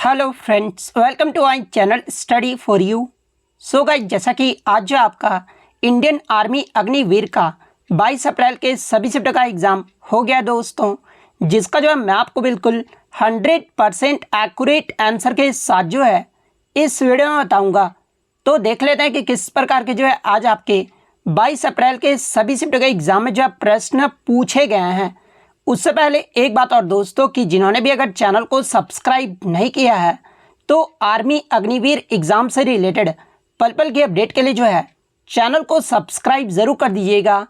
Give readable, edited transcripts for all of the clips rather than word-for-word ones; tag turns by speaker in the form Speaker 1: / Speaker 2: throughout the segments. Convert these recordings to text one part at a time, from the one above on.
Speaker 1: Hello friends, welcome to our channel study for you. So guys, जैसा कि आज जो आपका इंडियन आर्मी अग्निवीर का 22 अप्रैल के सभी शिफ्ट का एग्ज़ाम हो गया दोस्तों, जिसका जो है मैं आपको बिल्कुल 100% एक्यूरेट आंसर के साथ जो है इस वीडियो में बताऊंगा। तो देख लेते हैं कि किस प्रकार के जो है आज आपके 22 अप्रैल के सभी शिफ्ट के एग्ज़ाम में जो है प्रश्न पूछे गए हैं। उससे पहले एक बात और दोस्तों, कि जिन्होंने भी अगर चैनल को सब्सक्राइब नहीं किया है तो आर्मी अग्निवीर एग्ज़ाम से रिलेटेड पल पल की अपडेट के लिए जो है चैनल को सब्सक्राइब ज़रूर कर दीजिएगा।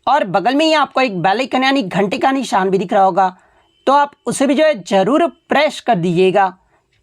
Speaker 1: और बगल में ही आपको एक बेल आइकन यानी घंटे का निशान भी दिख रहा होगा, तो आप उसे भी जो है ज़रूर प्रेस कर दीजिएगा।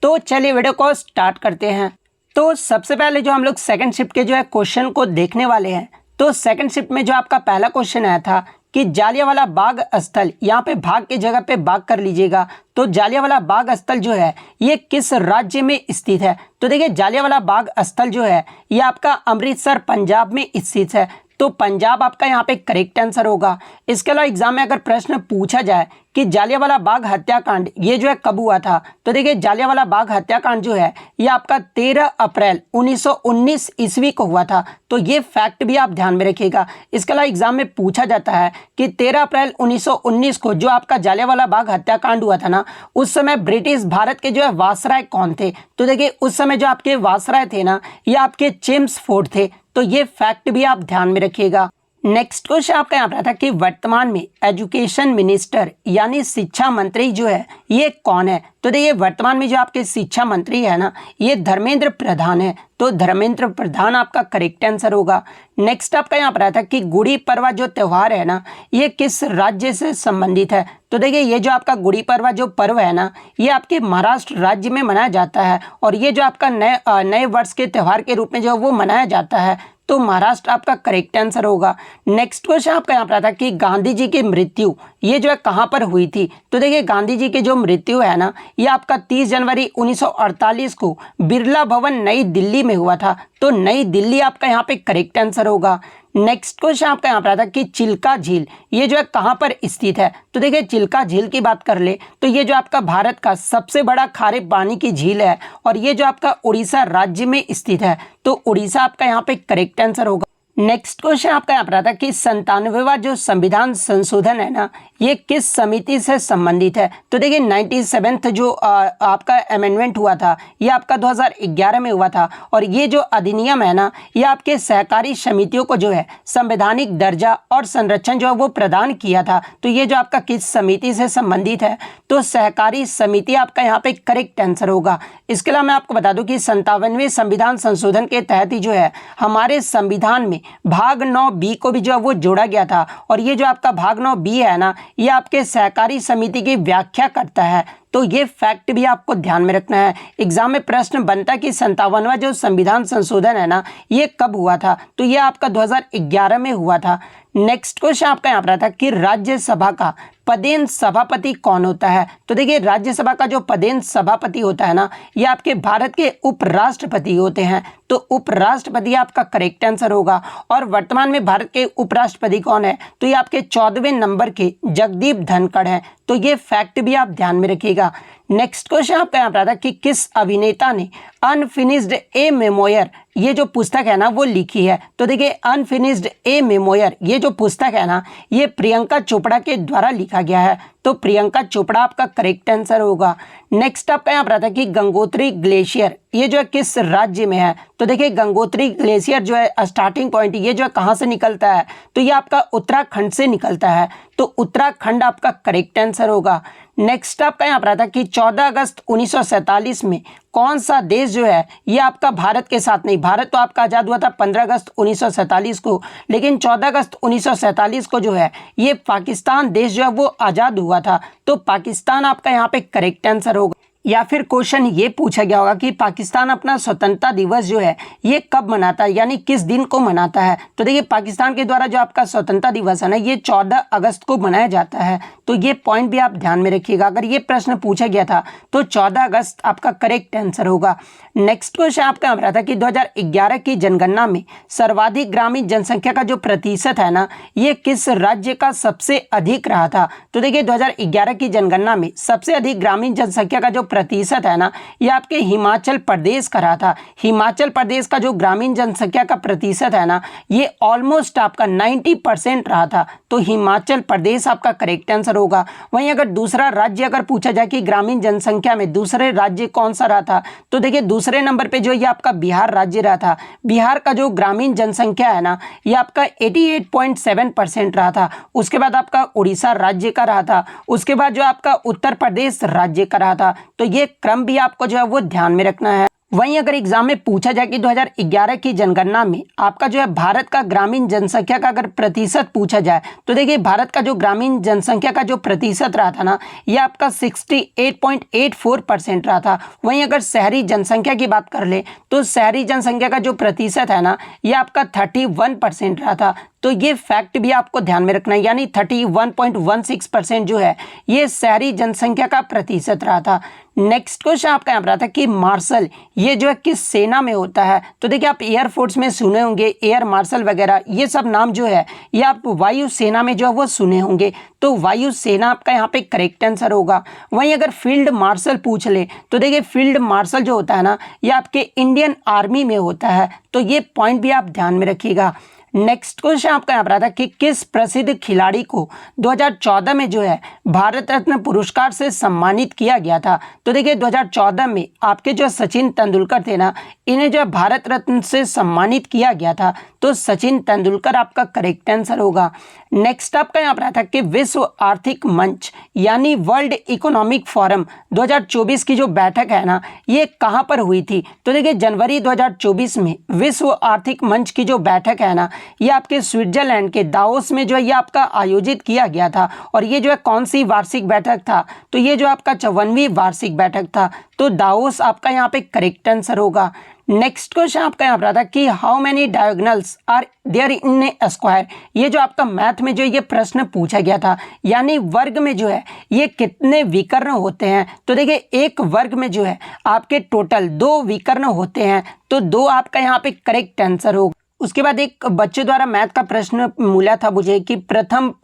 Speaker 1: तो चलिए वीडियो को स्टार्ट करते हैं। तो सबसे पहले जो हम लोग सेकंड शिफ्ट के जो है क्वेश्चन को देखने वाले हैं। तो सेकंड शिफ्ट में जो आपका पहला क्वेश्चन आया था कि जालियांवाला बाग स्थल, यहाँ पे भाग की जगह पे बाग कर लीजिएगा। तो जालियांवाला बाग स्थल जो है ये किस राज्य में स्थित है? तो देखिए, जालियांवाला बाग स्थल जो है ये आपका अमृतसर पंजाब में स्थित है। तो पंजाब आपका यहाँ पे करेक्ट आंसर होगा। इसके अलावा एग्जाम में अगर प्रश्न पूछा जाए कि जालियांवाला बाग हत्याकांड ये जो है कब हुआ था, तो देखिए जालियांवाला बाग हत्याकांड जो है ये आपका 13 अप्रैल 1919 ईस्वी को हुआ था। तो ये फैक्ट भी आप ध्यान में रखिएगा। इसके अलावा एग्जाम में पूछा जाता है कि 13 अप्रैल 1919 को जो आपका जालियांवाला बाग हत्याकांड हुआ था ना, उस समय ब्रिटिश भारत के जो है वायसराय कौन थे? तो देखिए उस समय जो आपके वायसराय थे ना, ये आपके चेम्सफोर्ड थे। तो ये फैक्ट भी आप ध्यान में रखिएगा। नेक्स्ट क्वेश्चन आपका यहाँ पर था कि वर्तमान में एजुकेशन मिनिस्टर यानी शिक्षा मंत्री जो है ये कौन है? तो देखिए वर्तमान में जो आपके शिक्षा मंत्री है ना, ये धर्मेंद्र प्रधान है। तो धर्मेंद्र प्रधान आपका करेक्ट आंसर होगा। नेक्स्ट आपका यहाँ पर था कि गुड़ी पड़वा जो त्यौहार है ना, ये किस राज्य से संबंधित है? तो देखिए ये जो आपका गुड़ी पड़वा जो पर्व है ना, ये आपके महाराष्ट्र राज्य में मनाया जाता है। और ये जो आपका नए वर्ष के त्यौहार के रूप में जो वो मनाया जाता है। तो महाराष्ट्र आपका करेक्ट आंसर होगा। नेक्स्ट क्वेश्चन आपका यहाँ पर था कि गांधी जी की मृत्यु ये जो है कहाँ पर हुई थी? तो देखिए गांधी जी की जो मृत्यु है ना, ये आपका 30 जनवरी 1948 को बिरला भवन नई दिल्ली में हुआ था। तो नई दिल्ली आपका यहाँ पे करेक्ट आंसर होगा। नेक्स्ट क्वेश्चन आपका यहाँ पर आता है कि चिल्का झील ये जो है कहाँ पर स्थित है? तो देखिए चिल्का झील की बात कर ले तो ये जो आपका भारत का सबसे बड़ा खारे पानी की झील है और ये जो आपका उड़ीसा राज्य में स्थित है। तो उड़ीसा आपका यहाँ पे करेक्ट आंसर होगा। नेक्स्ट क्वेश्चन आपका यहाँ पर आता है कि 97वां जो संविधान संशोधन है ना, ये किस समिति से संबंधित है? तो देखिए 97th जो आपका अमेंडमेंट हुआ था ये आपका 2011 में हुआ था। और ये जो अधिनियम है ना, ये आपके सहकारी समितियों को जो है संवैधानिक दर्जा और संरक्षण जो है वो प्रदान किया था। तो ये जो आपका किस समिति से संबंधित है? तो सहकारी समिति आपका यहाँ पे करेक्ट आंसर होगा। इसके अलावा मैं आपको बता दूं कि 57वें संविधान संशोधन के तहत ही जो है हमारे संविधान में भाग 9B को भी जो है वो जोड़ा गया था। और ये जो आपका भाग 9B है ना, ये आपके सहकारी समिति की व्याख्या करता है। तो ये फैक्ट भी आपको ध्यान में रखना है। एग्जाम में प्रश्न बनता है कि 57वां जो संविधान संशोधन है ना, ये कब हुआ था? तो ये आपका 2011 में हुआ था। नेक्स्ट क्वेश्चन आपका यहाँ पर था कि राज्यसभा का पदेन सभापति कौन होता है? तो देखिए राज्यसभा का जो पदेन सभापति होता है ना, ये आपके भारत के उपराष्ट्रपति होते हैं। तो उपराष्ट्रपति आपका करेक्ट आंसर होगा। और वर्तमान में भारत के उपराष्ट्रपति कौन है? तो ये आपके 14वें नंबर के जगदीप धनखड़ हैं। तो ये फैक्ट भी आप ध्यान में रखिएगा। नेक्स्ट क्वेश्चन आपका यहाँ पर था कि किस अभिनेता ने अनफिनिश्ड ए मेमोयर ये जो पुस्तक है ना वो लिखी है? तो देखिए अनफिनिश्ड ए मेमोयर ये जो पुस्तक है ना, ये प्रियंका चोपड़ा के द्वारा लिखा गया है। तो प्रियंका चोपड़ा आपका करेक्ट आंसर होगा। नेक्स्ट आपका यहाँ पर था कि गंगोत्री ग्लेशियर ये जो है किस राज्य में है? तो देखिए गंगोत्री ग्लेशियर जो है स्टार्टिंग पॉइंट ये जो है कहाँ से निकलता है? तो ये आपका उत्तराखंड से निकलता है। तो उत्तराखंड आपका करेक्ट आंसर होगा। नेक्स्ट आपका यहाँ पर था कि 14 अगस्त 1947 में कौन सा देश जो है ये आपका भारत के साथ नहीं, भारत तो आपका आज़ाद हुआ था 15 अगस्त 1947 को, लेकिन 14 अगस्त 1947 को जो है ये पाकिस्तान देश जो है वो आज़ाद हुआ था। तो पाकिस्तान आपका यहाँ पे करेक्ट आंसर होगा। या फिर क्वेश्चन ये पूछा गया होगा कि पाकिस्तान अपना स्वतंत्रता दिवस जो है ये कब मनाता है, यानी किस दिन को मनाता है? तो देखिए पाकिस्तान के द्वारा जो आपका स्वतंत्रता दिवस है ना, ये 14 अगस्त को मनाया जाता है। तो ये पॉइंट भी आप ध्यान में रखिएगा। अगर ये प्रश्न पूछा गया था तो 14 अगस्त आपका करेक्ट आंसर होगा। नेक्स्ट क्वेश्चन आपका रहा था कि 2011 की जनगणना में सर्वाधिक ग्रामीण जनसंख्या का जो प्रतिशत है ना, ये किस राज्य का सबसे अधिक रहा था? तो देखिए 2011 की जनगणना में सबसे अधिक ग्रामीण जनसंख्या का जो प्रतिशत है ना, ये आपके हिमाचल प्रदेश का रहा था। हिमाचल प्रदेश का जो ग्रामीण जनसंख्या का प्रतिशत है ना, ये ऑलमोस्ट आपका 90% रहा था। तो हिमाचल प्रदेश आपका करेक्ट आंसर होगा। वहीं अगर दूसरा राज्य अगर पूछा जाए कि ग्रामीण जनसंख्या में दूसरे राज्य कौन सा रहा था, तो देखिए दूसरे नंबर पे जो ये आपका बिहार राज्य रहा था। बिहार का जो ग्रामीण जनसंख्या है ना, ये आपका 88.7% रहा था। उसके बाद आपका उड़ीसा राज्य का रहा था। उसके बाद जो आपका उत्तर प्रदेश राज्य का रहा था। तो ये क्रम भी आपको जो है वो ध्यान में रखना है। वहीं अगर एग्जाम में पूछा जाए कि 2011 की जनगणना में आपका जो है भारत का ग्रामीण जनसंख्या का अगर प्रतिशत पूछा जाए, तो देखिए भारत का जो ग्रामीण जनसंख्या का जो प्रतिशत रहा था ना, ये आपका 68.84% रहा था। वहीं अगर शहरी जनसंख्या की बात कर ले, तो शहरी जनसंख्या का जो प्रतिशत है ना, ये आपका 31% रहा था। तो ये फैक्ट भी आपको ध्यान में रखना है, यानी 31.16% जो है ये शहरी जनसंख्या का प्रतिशत रहा था। नेक्स्ट क्वेश्चन आपका यहाँ पर आता है कि मार्शल ये जो है किस सेना में होता है। तो देखिए आप एयरफोर्स में सुने होंगे, एयर मार्शल वगैरह ये सब नाम जो है ये आप वायु सेना में जो है वो सुने होंगे। तो वायु सेना आपका यहाँ पे करेक्ट आंसर होगा। वहीं अगर फील्ड मार्शल पूछ ले, तो देखिए फील्ड मार्शल जो होता है ना, ये आपके इंडियन आर्मी में होता है। तो ये पॉइंट भी आप ध्यान में रखिएगा। नेक्स्ट क्वेश्चन आपका यहाँ पर आता है कि किस प्रसिद्ध खिलाड़ी को 2014 में जो है भारत रत्न पुरस्कार से सम्मानित किया गया था। तो देखिए 2014 में आपके जो सचिन तेंदुलकर थे ना, इन्हें जो है भारत रत्न से सम्मानित किया गया था। तो सचिन तेंदुलकर आपका करेक्ट आंसर होगा। नेक्स्ट आपका यहाँ पर आता है कि विश्व आर्थिक मंच यानी वर्ल्ड इकोनॉमिक फोरम 2024 की जो बैठक है ना, ये कहाँ पर हुई थी। तो देखिए जनवरी 2024 में विश्व आर्थिक मंच की जो बैठक है ना, ये आपके स्विट्जरलैंड के दावोस में जो है ये आपका आयोजित किया गया था। और ये जो है कौन सी वार्षिक बैठक था, तो ये जो आपका 54वीं वार्षिक बैठक था। तो दावोस आपका यहाँ पे करेक्ट आंसर होगा। नेक्स्ट क्वेश्चन आपका यहाँ पर आता है कि how many diagonals are there in a square. ये जो आपका मैथ में जो ये प्रश्न पूछा गया था, यानी वर्ग में जो है ये कितने विकर्ण होते हैं। तो देखिए एक वर्ग में जो है आपके टोटल 2 विकर्ण होते हैं। तो 2 आपका यहाँ पे करेक्ट आंसर होगा। उसके बाद एक बच्चे द्वारा मैथ का प्रश्न मिला था मुझे कि प्रथम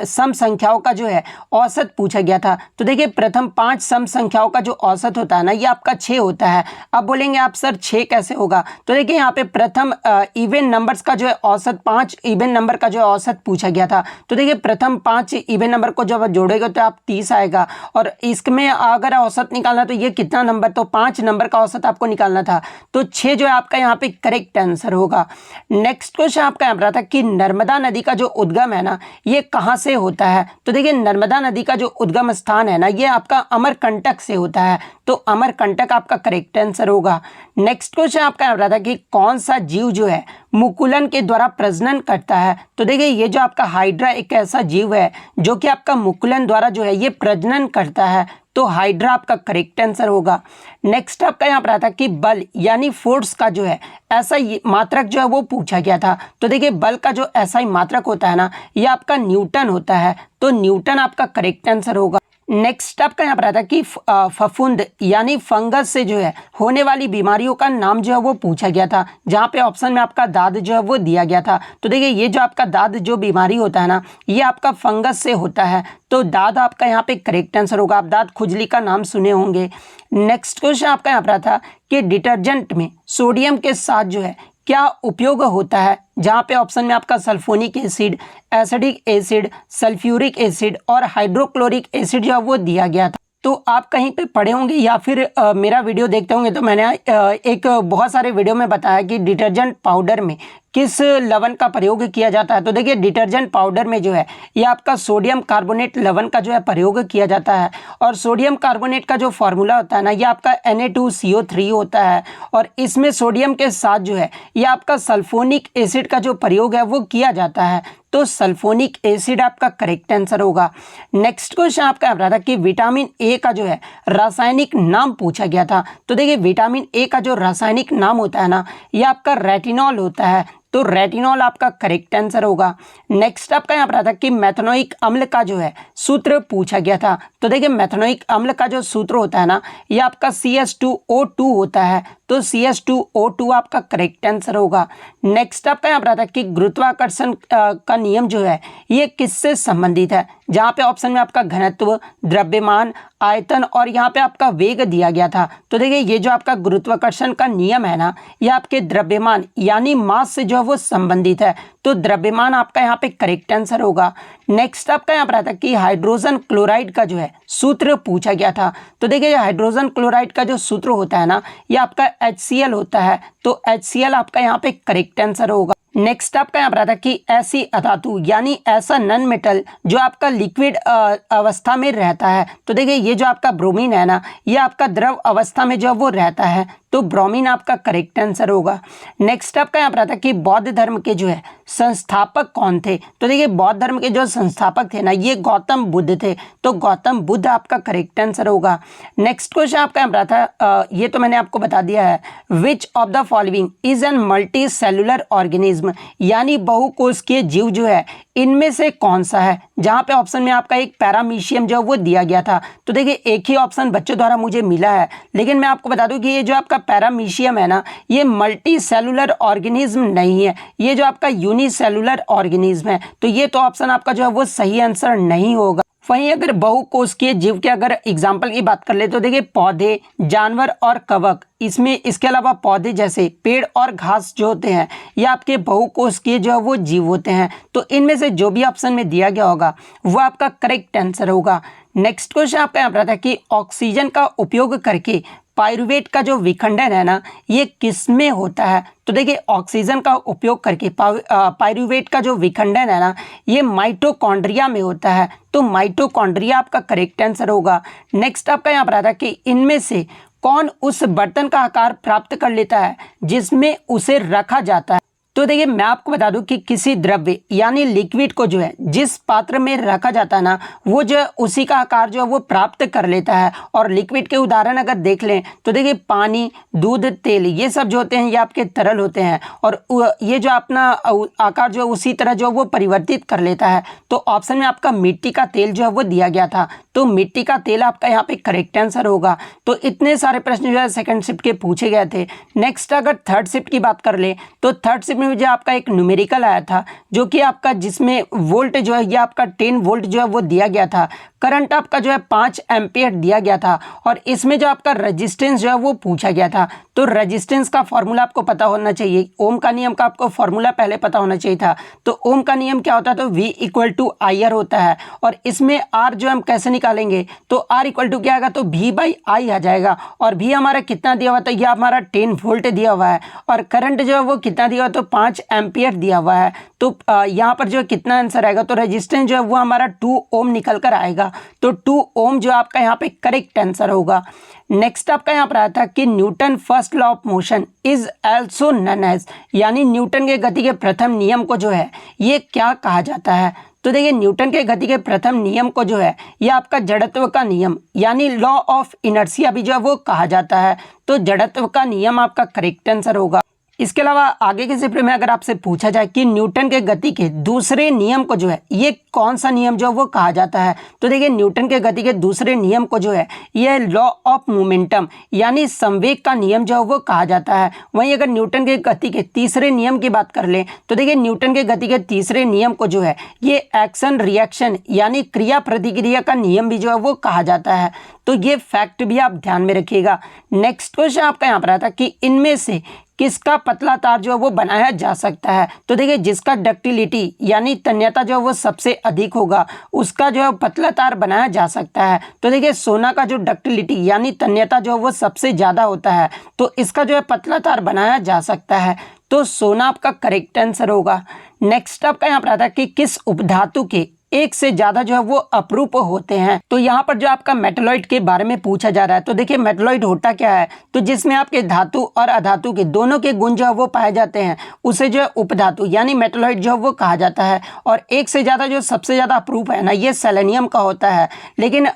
Speaker 1: सम संख्याओं का जो है औसत पूछा गया था। तो देखिए प्रथम 5 सम संख्याओं का जो औसत होता है ना, ये आपका 6 होता है। अब बोलेंगे आप सर 6 कैसे होगा। तो देखिए यहाँ पे प्रथम इवन नंबर्स का जो है औसत 5 इवन नंबर का जो है औसत पूछा गया था। तो देखिए प्रथम 5 इवन नंबर को जब जोड़ेगा तो आप 30 आएगा। और इसमें अगर औसत निकालना तो ये कितना नंबर, तो 5 नंबर का औसत आपको निकालना था। तो 6 जो है आपका यहाँ पे करेक्ट आंसर होगा। नेक्स्ट क्वेश्चन आपका यहाँ पर आता है कि नर्मदा नदी का जो उद्गम है ना, ये कहाँ से होता है। तो देखिए नर्मदा नदी का जो उद्गम स्थान है ना, ये आपका अमरकंटक से होता है। तो अमरकंटक आपका करेक्ट आंसर होगा। नेक्स्ट क्वेश्चन आपका यहाँ पर आता है कि कौन सा जीव जो है मुकुलन के द्वारा प्रजनन करता है। तो देखिए ये जो आपका हाइड्रा एक ऐसा जीव है जो कि आपका मुकुलन द्वारा जो है ये प्रजनन करता है। तो हाइड्रा आपका करेक्ट आंसर होगा। नेक्स्ट आपका यहाँ पर आता है कि बल यानी फोर्स का जो है ऐसा मात्रक जो है वो पूछा गया था। तो देखिए बल का जो ऐसा ही मात्रक होता है ना, ये आपका न्यूटन होता है। तो न्यूटन आपका करेक्ट आंसर होगा। नेक्स्ट आपका यहाँ पर आता है कि फफूंद यानी फंगस से जो है होने वाली बीमारियों का नाम जो है वो पूछा गया था, जहाँ पे ऑप्शन में आपका दाद जो है वो दिया गया था। तो देखिए ये जो आपका दाद जो बीमारी होता है ना, ये आपका फंगस से होता है। तो दाद आपका यहाँ पे करेक्ट आंसर होगा। आप दाद खुजली का नाम सुने होंगे। नेक्स्ट क्वेश्चन आपका यहाँ पर आता कि डिटर्जेंट में सोडियम के साथ जो है क्या उपयोग होता है, जहाँ पे ऑप्शन में आपका sulphonic acid, acidic acid, sulphuric acid और हाइड्रोक्लोरिक एसिड जो है वो दिया गया था। तो आप कहीं पे पढ़े होंगे या फिर मेरा वीडियो देखते होंगे, तो मैंने एक बहुत सारे वीडियो में बताया कि डिटर्जेंट पाउडर में किस लवण का प्रयोग किया जाता है। तो देखिए डिटर्जेंट पाउडर में जो है ये आपका सोडियम कार्बोनेट लवण का जो है प्रयोग किया जाता है। और सोडियम कार्बोनेट का जो फॉर्मूला होता है ना, ये आपका Na2CO3 होता है। और इसमें सोडियम के साथ जो है ये आपका सल्फोनिक एसिड का जो प्रयोग है वो किया जाता है। तो सल्फोनिक एसिड आपका करेक्ट आंसर होगा। नेक्स्ट क्वेश्चन आपका यहाँ था कि विटामिन ए का जो है रासायनिक नाम पूछा गया था। तो देखिए विटामिन ए का जो रासायनिक नाम होता है ना, ये आपका रेटिनॉल होता है। तो रेटिनॉल आपका करेक्ट आंसर होगा। नेक्स्ट आपका यहाँ पर आता कि मैथनोइक अम्ल का जो है सूत्र पूछा गया था। तो देखिए मैथनोइक अम्ल का जो सूत्र होता है ना, ये आपका CH2O2 होता है। तो CH2O2 आपका करेक्ट आंसर होगा। नेक्स्ट आपका यहाँ पर आता है कि गुरुत्वाकर्षण का नियम जो है ये किससे संबंधित है, जहाँ पे ऑप्शन में आपका घनत्व, द्रव्यमान, आयतन और यहाँ पे आपका वेग दिया गया था। तो देखिए ये जो आपका गुरुत्वाकर्षण का नियम है ना, ये आपके द्रव्यमान यानी मास से जो है वो संबंधित है, तो द्रव्यमान आपका यहाँ पे करेक्ट आंसर होगा। नेक्स्ट आपका यहाँ पर आता है कि हाइड्रोजन क्लोराइड का जो है सूत्र पूछा गया था। तो देखिए हाइड्रोजन क्लोराइड का जो सूत्र होता है ना, ये आपका HCl होता है, तो HCl आपका यहाँ पे करेक्ट आंसर होगा। नेक्स्ट आपका यहाँ पर आता है कि ऐसी अधातु यानी ऐसा नॉन मेटल जो आपका लिक्विड अवस्था में रहता है। तो देखिए ये जो आपका ब्रोमीन है ना, ये आपका द्रव अवस्था में जो वो रहता है, तो ब्रोमीन आपका करेक्ट आंसर होगा। नेक्स्ट आपका यहाँ पर आता है कि बौद्ध धर्म के जो है संस्थापक कौन थे। तो देखिए बौद्ध धर्म के जो संस्थापक थे ना, ये गौतम बुद्ध थे, तो गौतम बुद्ध आपका करेक्ट आंसर होगा। नेक्स्ट क्वेश्चन आपका यहाँ पर आता है, ये तो मैंने आपको बता दिया है, which of the following is an multi cellular organism, यानी बहुकोशिकीय जीव जो है इनमें से कौन सा है, जहां पे ऑप्शन में आपका एक पैरामीशियम जो वो दिया गया था। तो देखिए एक ही ऑप्शन बच्चों द्वारा मुझे मिला है, लेकिन मैं आपको बता दूं कि ये जो आपका पैरामीशियम है ना, ये मल्टी सेलुलर ऑर्गेनिज्म नहीं है, ये जो आपका यूनिसेलुलर ऑर्गेनिज्म है, तो ये तो ऑप्शन आपका जो है वो सही आंसर नहीं होगा। वहीं अगर बहुकोशिकीय जीव के अगर एग्जाम्पल की बात कर ले तो देखिए पौधे, जानवर और कवक, इसमें इसके अलावा पौधे जैसे पेड़ और घास जो होते हैं ये आपके बहुकोशिकीय जो है वो जीव होते हैं, तो इनमें से जो भी ऑप्शन में दिया गया होगा वो आपका करेक्ट आंसर होगा। नेक्स्ट क्वेश्चन आपका यहाँ पर आता है कि ऑक्सीजन का उपयोग करके पाइरूवेट का जो विखंडन है ना, ये किस में होता है। तो देखिए ऑक्सीजन का उपयोग करके पाइरूवेट का जो विखंडन है ना, ये माइटोकॉन्ड्रिया में होता है, तो माइटोकॉन्ड्रिया आपका करेक्ट आंसर होगा। नेक्स्ट आपका यहाँ पर आता है कि इनमें से कौन उस बर्तन का आकार प्राप्त कर लेता है जिसमें उसे रखा जाता है। तो देखिए मैं आपको बता दूं कि किसी द्रव्य यानी लिक्विड को जो है जिस पात्र में रखा जाता है ना, वो जो है उसी का आकार जो है वो प्राप्त कर लेता है। और लिक्विड के उदाहरण अगर देख लें तो देखिए पानी, दूध, तेल, ये सब जो होते हैं ये आपके तरल होते हैं, और ये जो अपना आकार जो है उसी तरह जो वो परिवर्तित कर लेता है। तो ऑप्शन में आपका मिट्टी का तेल जो है वो दिया गया था, तो मिट्टी का तेल आपका यहाँ पे करेक्ट आंसर होगा। तो इतने सारे प्रश्न जो है सेकंड शिफ्ट के पूछे गए थे। नेक्स्ट अगर थर्ड शिफ्ट की बात कर ले तो थर्ड शिफ्ट में जो आपका एक न्यूमेरिकल आया था, जो कि आपका जिसमें वोल्ट जो है ये आपका 10 वोल्ट जो है वो दिया गया था, करंट आपका जो है 5 एम्पियर दिया गया था, और इसमें जो आपका रेजिस्टेंस जो है वो पूछा गया था। तो रेजिस्टेंस का फॉर्मूला आपको पता होना चाहिए, ओम का नियम का आपको फॉर्मूला पहले पता होना चाहिए था। तो ओम का नियम क्या होता है, तो V = IR होता है, और इसमें R जो हम कैसे निकालेंगे, तो R = क्या आएगा, तो V/I आ जाएगा। और V हमारा कितना दिया हुआ था, यह हमारा 10 वोल्ट दिया हुआ है, और करंट जो है वो कितना दिया हुआ, तो 5 एम्पियर दिया हुआ है। तो यहाँ पर जो कितना आंसर आएगा, तो रेजिस्टेंस जो है वो हमारा 2 ओम निकल कर आएगा, तो 2 ओम जो आपका यहाँ पे करेक्ट आंसर होगा। नेक्स्ट आपका यहाँ पर आया था कि Newton first law of motion is also known as, यानी न्यूटन के गति के प्रथम नियम को जो है ये क्या कहा जाता है। तो देखिए न्यूटन के गति के प्रथम नियम को जो है ये आपका जड़त्व का नियम यानी लॉ ऑफ इनर्शिया भी जो है वो कहा जाता है, तो जड़त्व का नियम आपका करेक्ट आंसर होगा। इसके अलावा आगे के चित्र में अगर आपसे पूछा जाए कि न्यूटन के गति के दूसरे नियम को जो है ये कौन सा नियम जो वो कहा जाता है, तो देखिए न्यूटन के गति के दूसरे नियम को जो है ये लॉ ऑफ मोमेंटम यानी संवेग का नियम जो वो कहा जाता है। वहीं अगर न्यूटन के गति के तीसरे नियम की बात कर लें तो देखिए न्यूटन के गति के तीसरे नियम को जो है ये एक्शन रिएक्शन यानी क्रिया प्रतिक्रिया का नियम भी जो है वो कहा जाता है, तो ये फैक्ट भी आप ध्यान में रखिएगा। नेक्स्ट क्वेश्चन आपका यहाँ पर आता कि इनमें से किसका पतला तार जो है वो बनाया जा सकता है। तो देखिए जिसका डक्टिलिटी यानी तन्यता जो है वो सबसे अधिक होगा उसका जो है पतला तार बनाया जा सकता है। तो देखिए सोना का जो डक्टिलिटी यानी तन्यता जो है वो सबसे ज़्यादा होता है, तो इसका जो है पतला तार बनाया जा सकता है, तो सोना आपका करेक्ट आंसर होगा। नेक्स्ट आपका यहाँ पर आता है कि किस उपधातु के एक से ज्यादा जो है वो अपरूप होते हैं। तो यहाँ पर जो आपका मेटलॉइड के बारे में पूछा जा रहा है, तो देखिए मेटलॉइड होता क्या है, तो जिसमें आपके धातु और अधातु के दोनों के गुण जो है वो पाए जाते हैं उसे जो है उपधातु यानी मेटलॉइड जो है वो कहा जाता है। और एक से ज्यादा जो सबसे ज्यादा अपरूप है ना ये सेलेनियम का होता है, लेकिन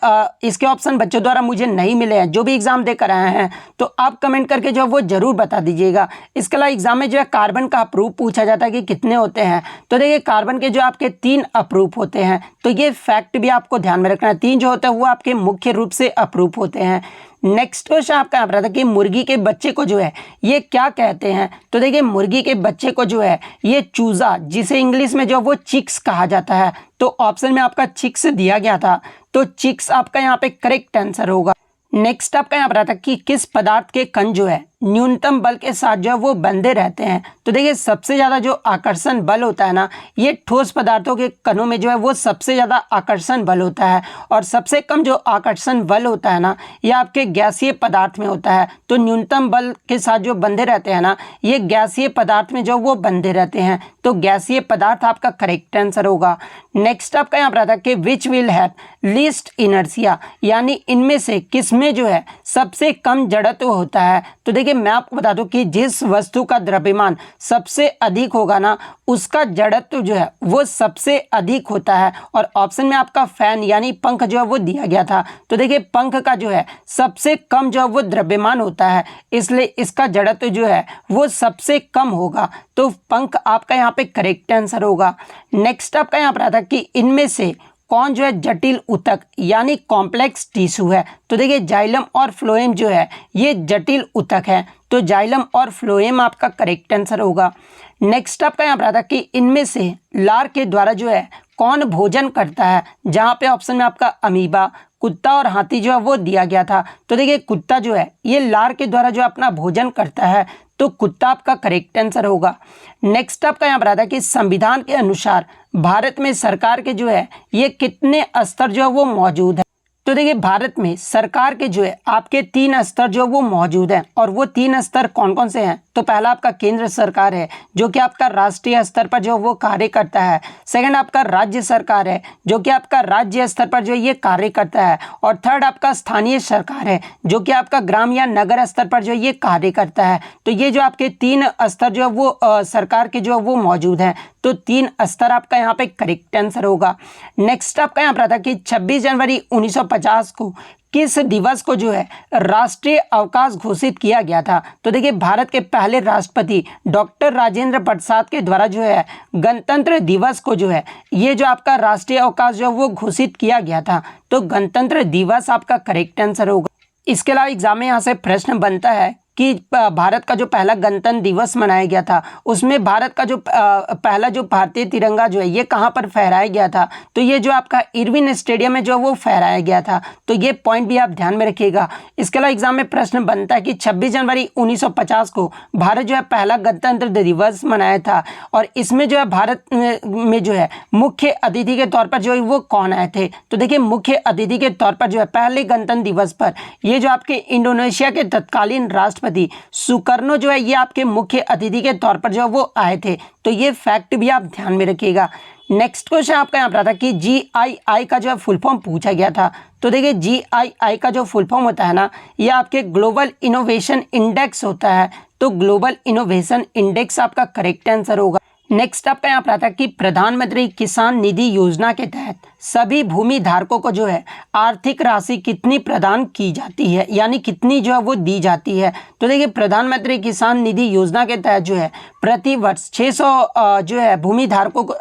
Speaker 1: इसके ऑप्शन बच्चों द्वारा मुझे नहीं मिले हैं। जो भी एग्जाम देकर आए हैं तो आप कमेंट करके जो है वो जरूर बता दीजिएगा। इसके अलावा एग्जाम में जो है कार्बन का अपरूप पूछा जाता है कि कितने होते हैं, तो देखिए कार्बन के जो आपके 3 अपरूप होते हैं, तो ये फैक्ट भी आपको ध्यान में रखना है। 3 जो होता है वो आपके मुख्य रूप से अपरूप होते हैं। नेक्स्ट क्वेश्चन आपका यहाँ पर आता है कि मुर्गी के बच्चे को जो है ये क्या कहते हैं। तो देखिए मुर्गी के बच्चे को जो है ये चूजा, जिसे इंग्लिश में जो है वो चिक्स कहा जाता है। तो ऑप्शन में आपका चिक्स दिया गया था, तो चिक्स आपका यहाँ पे करेक्ट आंसर होगा। नेक्स्ट आपका यहाँ पर आता है कि किस पदार्थ के कण जो है न्यूनतम बल के साथ जो है वो बंधे रहते हैं। तो देखिए सबसे ज़्यादा जो आकर्षण बल होता है ना, ये ठोस पदार्थों के कणों में जो है वो सबसे ज़्यादा आकर्षण बल होता है, और सबसे कम जो आकर्षण बल होता है ना, ये आपके गैसीय पदार्थ में होता है। तो न्यूनतम बल के साथ जो बंधे रहते हैं ना, ये गैसीय पदार्थ में जो वो बंधे रहते हैं। तो गैसीय पदार्थ आपका करेक्ट आंसर होगा। नेक्स्ट आपका यहाँ पर आता है कि which will have least inertia, यानी इनमें से किस में जो है सबसे कम जड़त्व होता है। तो देखिए मैं आपको बता दूं कि जिस वस्तु का द्रव्यमान सबसे अधिक होगा ना, उसका जड़त्व जो है वो सबसे अधिक होता है। और ऑप्शन में आपका फैन यानी पंख जो है वो दिया गया था। तो देखिए पंख का जो है सबसे कम जो है वो द्रव्यमान होता है, इसलिए इसका जड़त्व जो है वो सबसे कम होगा। तो पंख आपका यहाँ पे करेक्ट आंसर होगा। नेक्स्ट आपका यहाँ पर आता है कि इनमें से कौन जो है जटिल ऊतक यानी कॉम्प्लेक्स टिश्यू है। तो देखिए जाइलम और फ्लोएम जो है ये जटिल ऊतक है। तो जाइलम और फ्लोएम आपका करेक्ट आंसर होगा। नेक्स्ट आपका यहाँ पर आता है कि इनमें से लार के द्वारा जो है कौन भोजन करता है, जहाँ पे ऑप्शन में आपका अमीबा, कुत्ता और हाथी जो है वो दिया गया था। तो देखिए कुत्ता जो है ये लार के द्वारा जो अपना भोजन करता है, तो कुत्ता आपका करेक्ट आंसर होगा। नेक्स्ट आपका यहाँ पर आता है कि संविधान के अनुसार भारत में सरकार के जो है ये कितने स्तर जो है वो मौजूद है। तो देखिए भारत में सरकार के जो है आपके 3 स्तर जो वो मौजूद हैं, और वो 3 स्तर कौन कौन से हैं। तो पहला आपका केंद्र सरकार है, जो कि आपका राष्ट्रीय स्तर पर जो वो कार्य करता है। सेकंड आपका राज्य सरकार है, जो कि आपका राज्य स्तर पर जो ये कार्य करता है। और थर्ड आपका स्थानीय सरकार है, जो कि आपका ग्राम या नगर स्तर पर जो ये कार्य करता है। तो ये जो आपके 3 स्तर जो है वो सरकार के जो है वो मौजूद हैं। तो 3 स्तर आपका यहाँ पे करेक्ट आंसर होगा। नेक्स्ट आपका यहाँ पर आता है कि 26 जनवरी 1950 को किस दिवस को जो है राष्ट्रीय अवकाश घोषित किया गया था। तो देखिए भारत के पहले राष्ट्रपति डॉक्टर राजेंद्र प्रसाद के द्वारा जो है गणतंत्र दिवस को जो है ये जो आपका राष्ट्रीय अवकाश जो है वो घोषित किया गया था। तो गणतंत्र दिवस आपका करेक्ट आंसर होगा। इसके अलावा एग्जाम में यहाँ से प्रश्न बनता है कि भारत का जो पहला गणतंत्र दिवस मनाया गया था, उसमें भारत का जो पहला जो भारतीय तिरंगा जो है ये कहाँ पर फहराया गया था। तो ये जो आपका इरविन स्टेडियम में जो वो फहराया गया था। तो ये पॉइंट भी आप ध्यान में रखिएगा। इसके अलावा एग्जाम में प्रश्न बनता है कि 26 जनवरी 1950 को भारत जो है पहला गणतंत्र दिवस मनाया था, और इसमें जो है भारत में जो है मुख्य अतिथि के तौर पर जो है वो कौन आए थे। तो देखिए मुख्य अतिथि के तौर पर जो है पहले गणतंत्र दिवस पर ये जो आपके इंडोनेशिया के तत्कालीन राष्ट्रपति सुकर्नो जो है ये आपके मुख्य अतिथि के तौर पर जो वो आए थे। तो ये फैक्ट भी आप ध्यान में रखिएगा। नेक्स्ट क्वेश्चन आपका यहाँ पर था कि GII का जो है फुल फॉर्म पूछा गया था। तो देखिए GII का जो फुल फॉर्म होता है ना, ये आपके ग्लोबल इनोवेशन इंडेक्स होता है। तो ग्लोबल इनोवेशन इंडेक्स आपका करेक्ट आंसर होगा। नेक्स्ट आपका यहाँ पर आता है कि प्रधानमंत्री किसान निधि योजना के तहत सभी भूमि धारकों को जो है आर्थिक राशि कितनी प्रदान की जाती है, यानी कितनी जो है वो दी जाती है। तो देखिए प्रधानमंत्री किसान निधि योजना के तहत जो है प्रति वर्ष 600 जो है भूमि धारकों को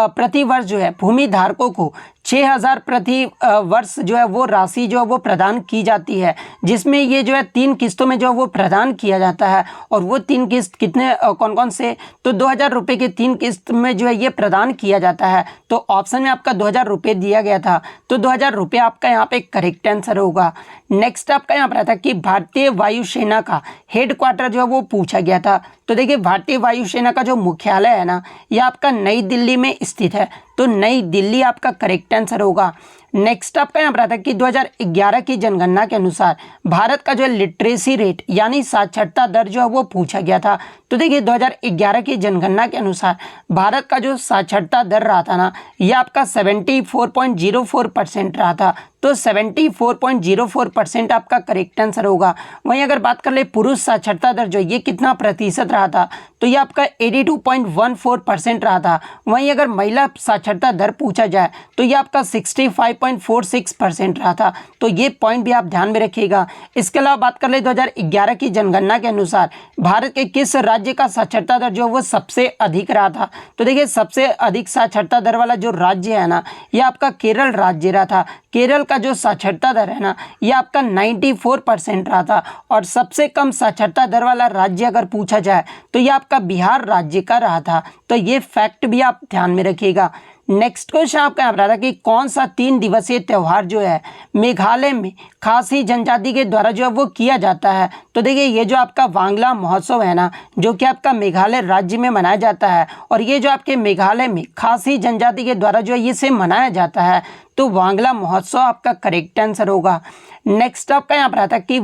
Speaker 1: प्रति वर्ष जो है भूमि धारकों को 6000 प्रति वर्ष जो है वो राशि जो है वो प्रदान की जाती है, जिसमें ये जो है 3 किस्तों में जो है वो प्रदान किया जाता है। और वो 3 किस्त कितने कौन कौन से, तो 2000 रुपये की 3 किस्त में जो है ये प्रदान किया जाता है। तो ऑप्शन में आपका 2000 रुपये दिया गया था। तो 2000 रुपये आपका यहाँ पे करेक्ट आंसर होगा। नेक्स्ट आपका यहाँ पर आता है कि भारतीय वायुसेना का हेडक्वार्टर जो है वो पूछा गया था। तो देखिए भारतीय वायुसेना का जो मुख्यालय है ना, ये आपका नई दिल्ली में स्थित है। तो नई दिल्ली आपका करेक्ट आंसर होगा। नेक्स्ट आपका यहाँ पर आता है कि 2011 की जनगणना के अनुसार भारत का जो लिटरेसी रेट यानी साक्षरता दर जो है वो पूछा गया था। तो देखिए 2011 की जनगणना के अनुसार भारत का जो साक्षरता दर रहा था ना, ये आपका 74.04% रहा था। तो 74.04% आपका करेक्ट आंसर होगा। वहीं अगर बात कर ले पुरुष साक्षरता दर जो ये कितना प्रतिशत रहा था, तो ये आपका 82.14% रहा था। वहीं अगर महिला साक्षरता दर पूछा जाए तो ये आपका 65.46% रहा था। तो ये पॉइंट भी आप ध्यान में रखिएगा। इसके अलावा बात कर ले 2011 की जनगणना के अनुसार भारत के किस राज्य का साक्षरता दर जो वो सबसे अधिक रहा था। तो देखिए सबसे अधिक साक्षरता दर वाला जो राज्य है ना, ये आपका केरल राज्य रहा था। केरल का जो साक्षरता दर है ना ये आपका 94% रहा था। और सबसे कम साक्षरता दर वाला राज्य अगर पूछा जाए तो ये आपका बिहार राज्य का रहा था। तो ये फैक्ट भी आप ध्यान में रखिएगा। नेक्स्ट क्वेश्चन आपका यहाँ पर आ रहा है कि कौन सा 3 दिवसीय त्यौहार जो है मेघालय में खासी जनजाति के द्वारा जो है वो किया जाता है। तो देखिए ये जो आपका वांगला महोत्सव है ना जो कि आपका मेघालय राज्य में मनाया जाता है, और ये जो आपके मेघालय में खासी जनजाति के द्वारा जो है इसे मनाया जाता है। तो वांगला महोत्सव आपका करेक्ट आंसर होगा। नेक्स्ट आपका यहाँ पर आता है कि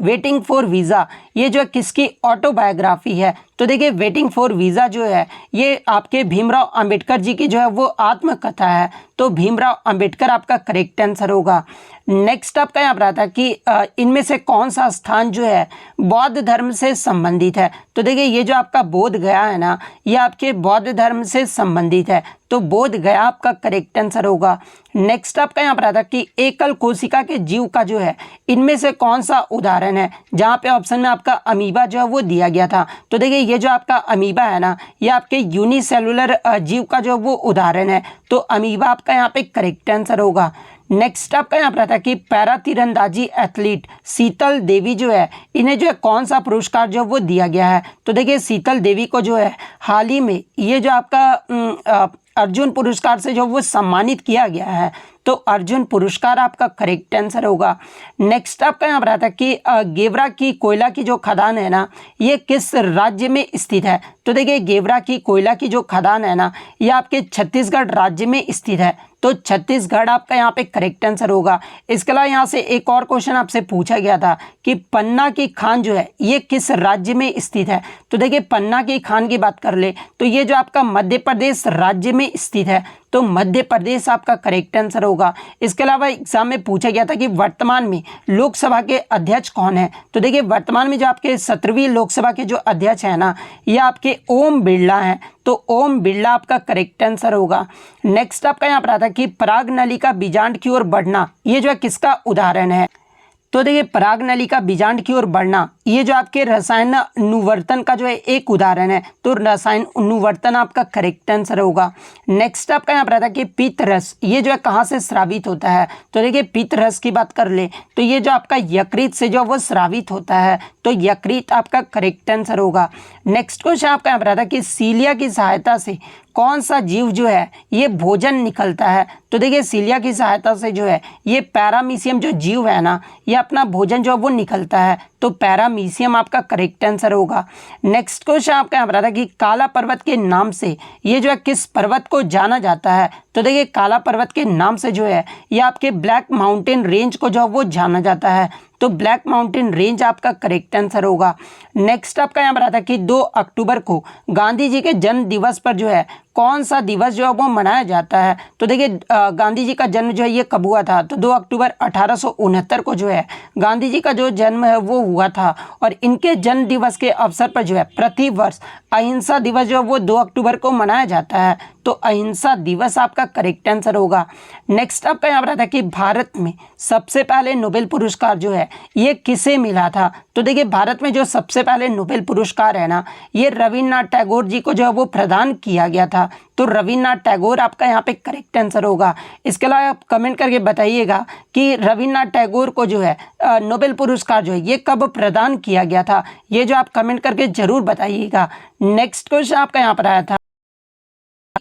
Speaker 1: वेटिंग फॉर वीज़ा ये जो है किसकी ऑटोबायोग्राफी है। तो देखिए वेटिंग फॉर वीज़ा जो है ये आपके भीमराव अंबेडकर जी की जो है वो आत्मकथा है। तो भीमराव अंबेडकर आपका करेक्ट आंसर होगा। नेक्स्ट आपका यहाँ पर आता है कि इनमें से कौन सा स्थान जो है बौद्ध धर्म से संबंधित है। तो देखिए ये जो आपका बोध गया है ना ये आपके बौद्ध धर्म से संबंधित है। तो बोध गया आपका करेक्ट आंसर होगा। नेक्स्ट आपका यहाँ पर आता है कि एकल कोशिका के जीव का जो है इनमें से कौन सा उदाहरण है, जहाँ पे ऑप्शन में आपका अमीबा जो है वो दिया गया था। तो देखिए ये जो आपका अमीबा है ना ये आपके यूनिसेलुलर जीव का जो वो उदाहरण है। तो अमीबा आपका यहाँ पे करेक्ट आंसर होगा। नेक्स्ट आपका यहाँ पर आता है कि पैरा तीरंदाजी एथलीट शीतल देवी जो है इन्हें जो है कौन सा पुरस्कार जो वो दिया गया है। तो देखिए शीतल देवी को जो है हाल ही में ये जो आपका अर्जुन पुरस्कार से जो वो सम्मानित किया गया है। तो अर्जुन पुरस्कार आपका करेक्ट आंसर होगा। नेक्स्ट आपका यहाँ पर आता है कि गेवरा की कोयला की जो खदान है ना ये किस राज्य में स्थित है। तो देखिए गेवरा की कोयला की जो खदान है ना ये आपके छत्तीसगढ़ राज्य में स्थित है। तो छत्तीसगढ़ आपका यहाँ पे करेक्ट आंसर होगा। इसके अलावा यहाँ से एक और क्वेश्चन आपसे पूछा गया था कि पन्ना की खान जो है ये किस राज्य में स्थित है। तो देखिए पन्ना की खान की बात कर ले तो ये जो आपका मध्य प्रदेश राज्य में स्थित है। तो मध्य प्रदेश आपका करेक्ट आंसर होगा। इसके अलावा एग्जाम में पूछा गया था कि वर्तमान में लोकसभा के अध्यक्ष कौन है। तो देखिए वर्तमान में जो आपके 17वीं लोकसभा के जो अध्यक्ष हैं ना ये आपके ओम बिरला हैं। तो ओम बिरला आपका करेक्ट आंसर होगा। नेक्स्ट आपका यहाँ पर आता है कि पराग नली का बीजांड की ओर बढ़ना ये जो है किसका उदाहरण है। तो देखिए पराग नली का बीजांड की ओर बढ़ना ये जो आपके रसायन अनुवर्तन का जो है एक उदाहरण है। तो रसायन अनुवर्तन आपका करेक्ट आंसर होगा। नेक्स्ट आपका यहाँ पर आता है कि पित्त रस ये जो है कहाँ से स्रावित होता है। तो देखिए पित्त रस की बात कर ले तो ये जो आपका यकृत से जो वो स्रावित होता है। तो यकृत आपका करेक्ट आंसर होगा। नेक्स्ट क्वेश्चन आपका यहाँ पर आता है कि सीलिया की सहायता से कौन सा जीव जो है ये भोजन निकलता है। तो देखिए सीलिया की सहायता से जो है ये पैरामीशियम जो जीव है ना ये अपना भोजन जो है वो निकलता है। तो पैरामीशियम आपका करेक्ट आंसर होगा। नेक्स्ट क्वेश्चन आपका यहाँ पर आता है कि काला पर्वत के नाम से ये जो है किस पर्वत को जाना जाता है। तो देखिए काला पर्वत के नाम से जो है ये आपके ब्लैक माउंटेन रेंज को जो है वो जाना जाता है। तो ब्लैक माउंटेन रेंज आपका करेक्ट आंसर होगा। नेक्स्ट आपका यहाँ पर आता है कि 2 अक्टूबर को गांधी जी के जन्म दिवस पर जो है कौन सा दिवस जो है वो मनाया जाता है। तो देखिए गांधी जी का जन्म जो है ये कब हुआ था। तो 2 अक्टूबर 1869 को जो है गांधी जी का जो जन्म है वो हुआ था। और इनके जन्म दिवस के अवसर पर जो है प्रति वर्ष अहिंसा दिवस जो है वो 2 अक्टूबर को मनाया जाता है। तो अहिंसा दिवस आपका करेक्ट आंसर होगा। नेक्स्ट आपका यहाँ पर आता है कि भारत में सबसे पहले नोबेल पुरस्कार जो है ये किसे मिला था। तो देखिए भारत में जो सबसे पहले नोबेल पुरस्कार है ना ये रविन्द्रनाथ टैगोर जी को जो है वो प्रदान किया गया था। तो रविन्द्रनाथ टैगोर आपका यहाँ पे करेक्ट आंसर होगा। इसके अलावा आप कमेंट करके बताइएगा कि रविन्द्रनाथ टैगोर को जो है नोबेल पुरस्कार जो है ये कब प्रदान किया गया था। ये जो आप कमेंट करके जरूर बताइएगा। नेक्स्ट क्वेश्चन आपका यहाँ पर आया था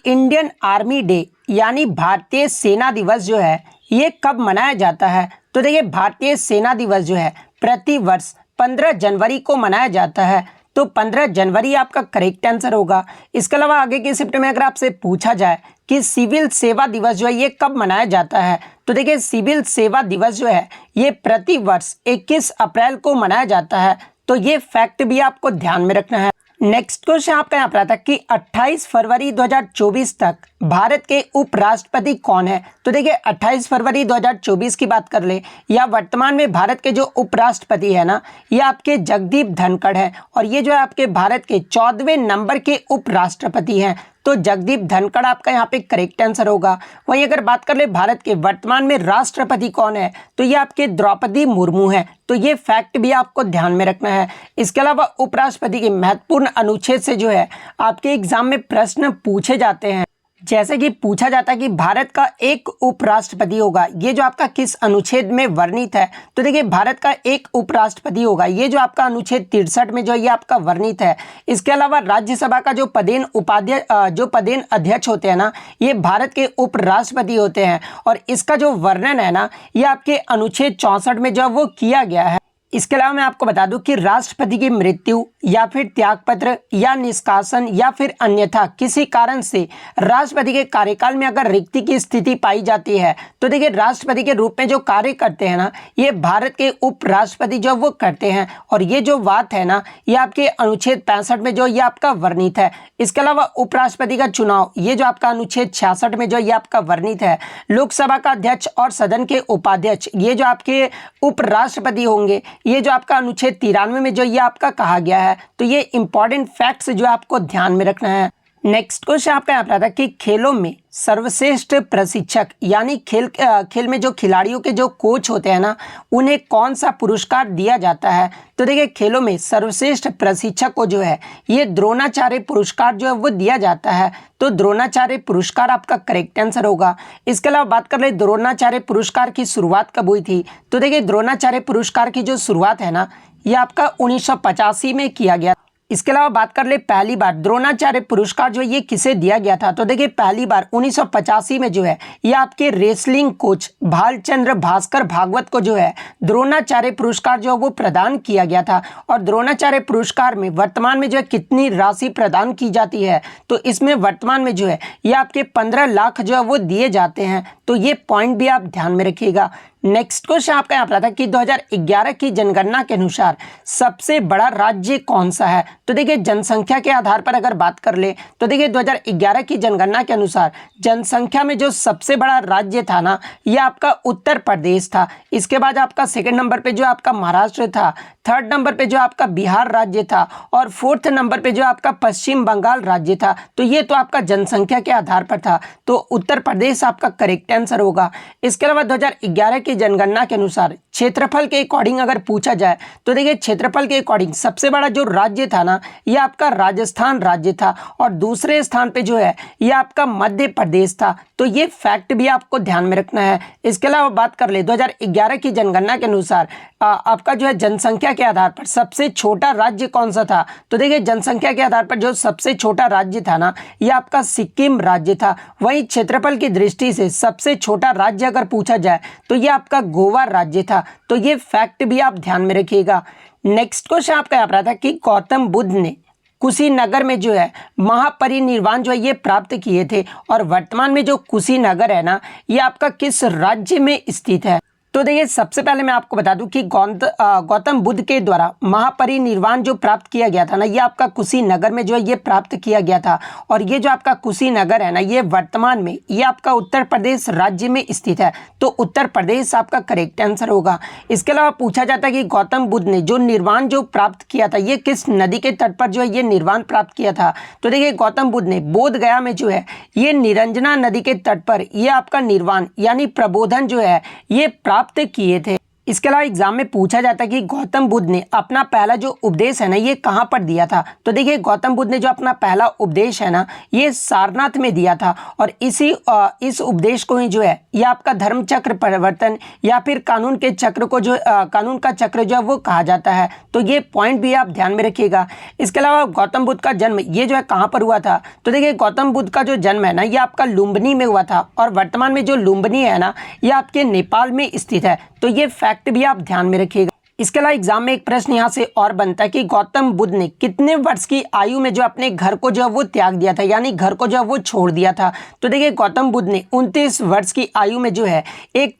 Speaker 1: इंडियन आर्मी डे यानी भारतीय सेना दिवस जो है ये कब मनाया जाता है। तो देखिए भारतीय सेना दिवस जो है प्रति वर्ष 15 जनवरी को मनाया जाता है। तो 15 जनवरी आपका करेक्ट आंसर होगा। इसके अलावा आगे के शिफ्ट में अगर आपसे पूछा जाए कि सिविल सेवा दिवस जो है ये कब मनाया जाता है। तो देखिए सिविल सेवा दिवस जो है ये प्रति वर्ष 21 अप्रैल को मनाया जाता है। तो ये फैक्ट भी आपको ध्यान में रखना है। नेक्स्ट क्वेश्चन आपका यहाँ पर आता है कि 28 फरवरी 2024 तक भारत के उपराष्ट्रपति कौन है। तो देखिए 28 फरवरी 2024 की बात कर ले या वर्तमान में भारत के जो उपराष्ट्रपति है ना ये आपके जगदीप धनखड़ है। और ये जो है आपके भारत के 14वें नंबर के उपराष्ट्रपति हैं। तो जगदीप धनखड़ आपका यहाँ पे करेक्ट आंसर होगा। वहीं अगर बात कर ले भारत के वर्तमान में राष्ट्रपति कौन है तो ये आपके द्रौपदी मुर्मू हैं। तो ये फैक्ट भी आपको ध्यान में रखना है। इसके अलावा उपराष्ट्रपति के महत्वपूर्ण अनुच्छेद से जो है आपके एग्जाम में प्रश्न पूछे जाते हैं। जैसे कि पूछा जाता है कि भारत का एक उपराष्ट्रपति होगा, ये जो आपका किस अनुच्छेद में वर्णित है? तो देखिए भारत का एक उपराष्ट्रपति होगा, ये जो आपका अनुच्छेद 63 में जो ये आपका वर्णित है। इसके अलावा राज्यसभा का जो पदेन अध्यक्ष होते हैं ना, ये भारत के उपराष्ट्रपति होते हैं और इसका जो वर्णन है ना, ये आपके अनुच्छेद 64 में जो वो किया गया है। इसके अलावा मैं आपको बता दूं कि राष्ट्रपति की मृत्यु या फिर त्यागपत्र या निष्कासन या फिर अन्यथा किसी कारण से राष्ट्रपति के कार्यकाल में अगर रिक्ति की स्थिति पाई जाती है, तो देखिए राष्ट्रपति के रूप में जो कार्य करते हैं ना, ये भारत के उपराष्ट्रपति जो वो करते हैं और ये जो बात है ना, ये आपके अनुच्छेद 65 में जो ये आपका वर्णित है। इसके अलावा उपराष्ट्रपति का चुनाव, ये जो आपका अनुच्छेद 66 में जो ये आपका वर्णित है। लोकसभा का अध्यक्ष और सदन के उपाध्यक्ष, ये जो आपके उपराष्ट्रपति होंगे, ये जो आपका अनुच्छेद 93 में जो ये आपका कहा गया है। तो ये इंपॉर्टेंट फैक्ट्स जो आपको ध्यान में रखना है। नेक्स्ट क्वेश्चन आपका यहाँ पर आता है कि खेलों में सर्वश्रेष्ठ प्रशिक्षक यानी खेल में जो खिलाड़ियों के जो कोच होते हैं ना, उन्हें कौन सा पुरस्कार दिया जाता है? तो देखिए खेलों में सर्वश्रेष्ठ प्रशिक्षक को जो है ये द्रोणाचार्य पुरस्कार जो है वो दिया जाता है। तो द्रोणाचार्य पुरस्कार आपका करेक्ट आंसर होगा। इसके अलावा बात कर ले द्रोणाचार्य पुरस्कार की शुरुआत कब हुई थी? तो देखिए द्रोणाचार्य पुरस्कार की जो शुरुआत है ना, ये आपका 1985 में किया गया। इसके अलावा बात कर ले पहली बार द्रोणाचार्य पुरस्कार जो ये किसे दिया गया था? तो देखिए पहली बार 1985 में जो है ये आपके रेसलिंग कोच भालचंद्र भास्कर भागवत को जो है द्रोणाचार्य पुरस्कार जो है वो प्रदान किया गया था। और द्रोणाचार्य पुरस्कार में वर्तमान में जो है कितनी राशि प्रदान की जाती है? तो इसमें वर्तमान में जो है ये आपके 15 लाख जो है वो दिए जाते हैं। तो ये पॉइंट भी आप ध्यान में रखिएगा। नेक्स्ट क्वेश्चन आपका यहाँ पर आता है कि 2011 की जनगणना के अनुसार सबसे बड़ा राज्य कौन सा है? तो देखिए जनसंख्या के आधार पर अगर बात कर ले, तो देखिए 2011 की जनगणना के अनुसार जनसंख्या में जो सबसे बड़ा राज्य था ना, ये आपका उत्तर प्रदेश था। इसके बाद आपका सेकंड नंबर पे जो आपका महाराष्ट्र था, थर्ड नंबर पे जो आपका बिहार राज्य था और फोर्थ नंबर पे जो आपका पश्चिम बंगाल राज्य था। तो ये तो आपका जनसंख्या के आधार पर था, तो उत्तर प्रदेश आपका करेक्ट आंसर होगा। इसके अलावा 2011 की जनगणना के अनुसार क्षेत्रफल के अकॉर्डिंग अगर पूछा जाए, तो देखिए क्षेत्रफल के अकॉर्डिंग सबसे बड़ा जो राज्य था ना, ये आपका राजस्थान राज्य था और दूसरे स्थान पे जो है ये आपका मध्य प्रदेश था। तो ये फैक्ट भी आपको ध्यान में रखना है। इसके अलावा बात कर ले 2011 की जनगणना के अनुसार आपका जो है जनसंख्या के आधार पर सबसे छोटा राज्य कौन सा था? तो देखिए जनसंख्या के आधार पर जो सबसे छोटा राज्य था ना, ये आपका सिक्किम राज्य था। वहीं क्षेत्रफल की दृष्टि से सबसे छोटा राज्य अगर पूछा जाए, तो ये आपका गोवा राज्य था। तो ये फैक्ट भी आप ध्यान में रखिएगा। नेक्स्ट क्वेश्चन आपका यहाँ पर आता है कि गौतम बुद्ध ने कुशीनगर में जो है महापरिनिर्वाण जो है ये प्राप्त किए थे और वर्तमान में जो कुशीनगर है ना, ये आपका किस राज्य में स्थित है? तो देखिए सबसे पहले मैं आपको बता दूं कि गौतम बुद्ध के द्वारा महापरिनिर्वाण जो प्राप्त किया गया था ना, ये आपका कुशीनगर में जो है ये प्राप्त किया गया था। और ये जो आपका कुशीनगर है ना, ये वर्तमान में ये आपका उत्तर प्रदेश राज्य में स्थित है। तो उत्तर प्रदेश आपका करेक्ट आंसर होगा। इसके अलावा पूछा जाता है कि गौतम बुद्ध ने जो निर्वाण जो प्राप्त किया था, ये किस नदी के तट पर जो है ये निर्वाण प्राप्त किया था? तो देखिए गौतम बुद्ध ने बोध गया में जो है ये निरंजना नदी के तट पर ये आपका निर्वाण यानी प्रबोधन जो है ये प्राप्त किए थे। इसके अलावा एग्जाम में पूछा जाता है कि गौतम बुद्ध ने अपना पहला जो उपदेश है ना, ये कहाँ पर दिया था? तो देखिए गौतम बुद्ध ने जो अपना पहला उपदेश है ना, ये सारनाथ में दिया था। और इस उपदेश को ही जो है ये आपका धर्म चक्र परिवर्तन या फिर कानून के चक्र को जो कानून का चक्र जो है वो कहा जाता है। तो ये पॉइंट भी आप ध्यान में रखिएगा। इसके अलावा गौतम बुद्ध का जन्म ये जो है कहाँ पर हुआ था? तो देखिए गौतम बुद्ध का जो जन्म है ना, ये आपका लुम्बिनी में हुआ था और वर्तमान में जो लुम्बिनी है ना, ये आपके नेपाल में स्थित है। तो ये फैक्ट भी आप ध्यान में रखिएगा। इसके अलावा एग्जाम में एक प्रश्न यहाँ से और बनता है कि गौतम बुद्ध ने कितने वर्ष की आयु में जो अपने घर को जो है वो त्याग दिया था, यानी घर को जो है वो छोड़ दिया था? तो देखिए गौतम बुद्ध ने 29 वर्ष की आयु में जो है एक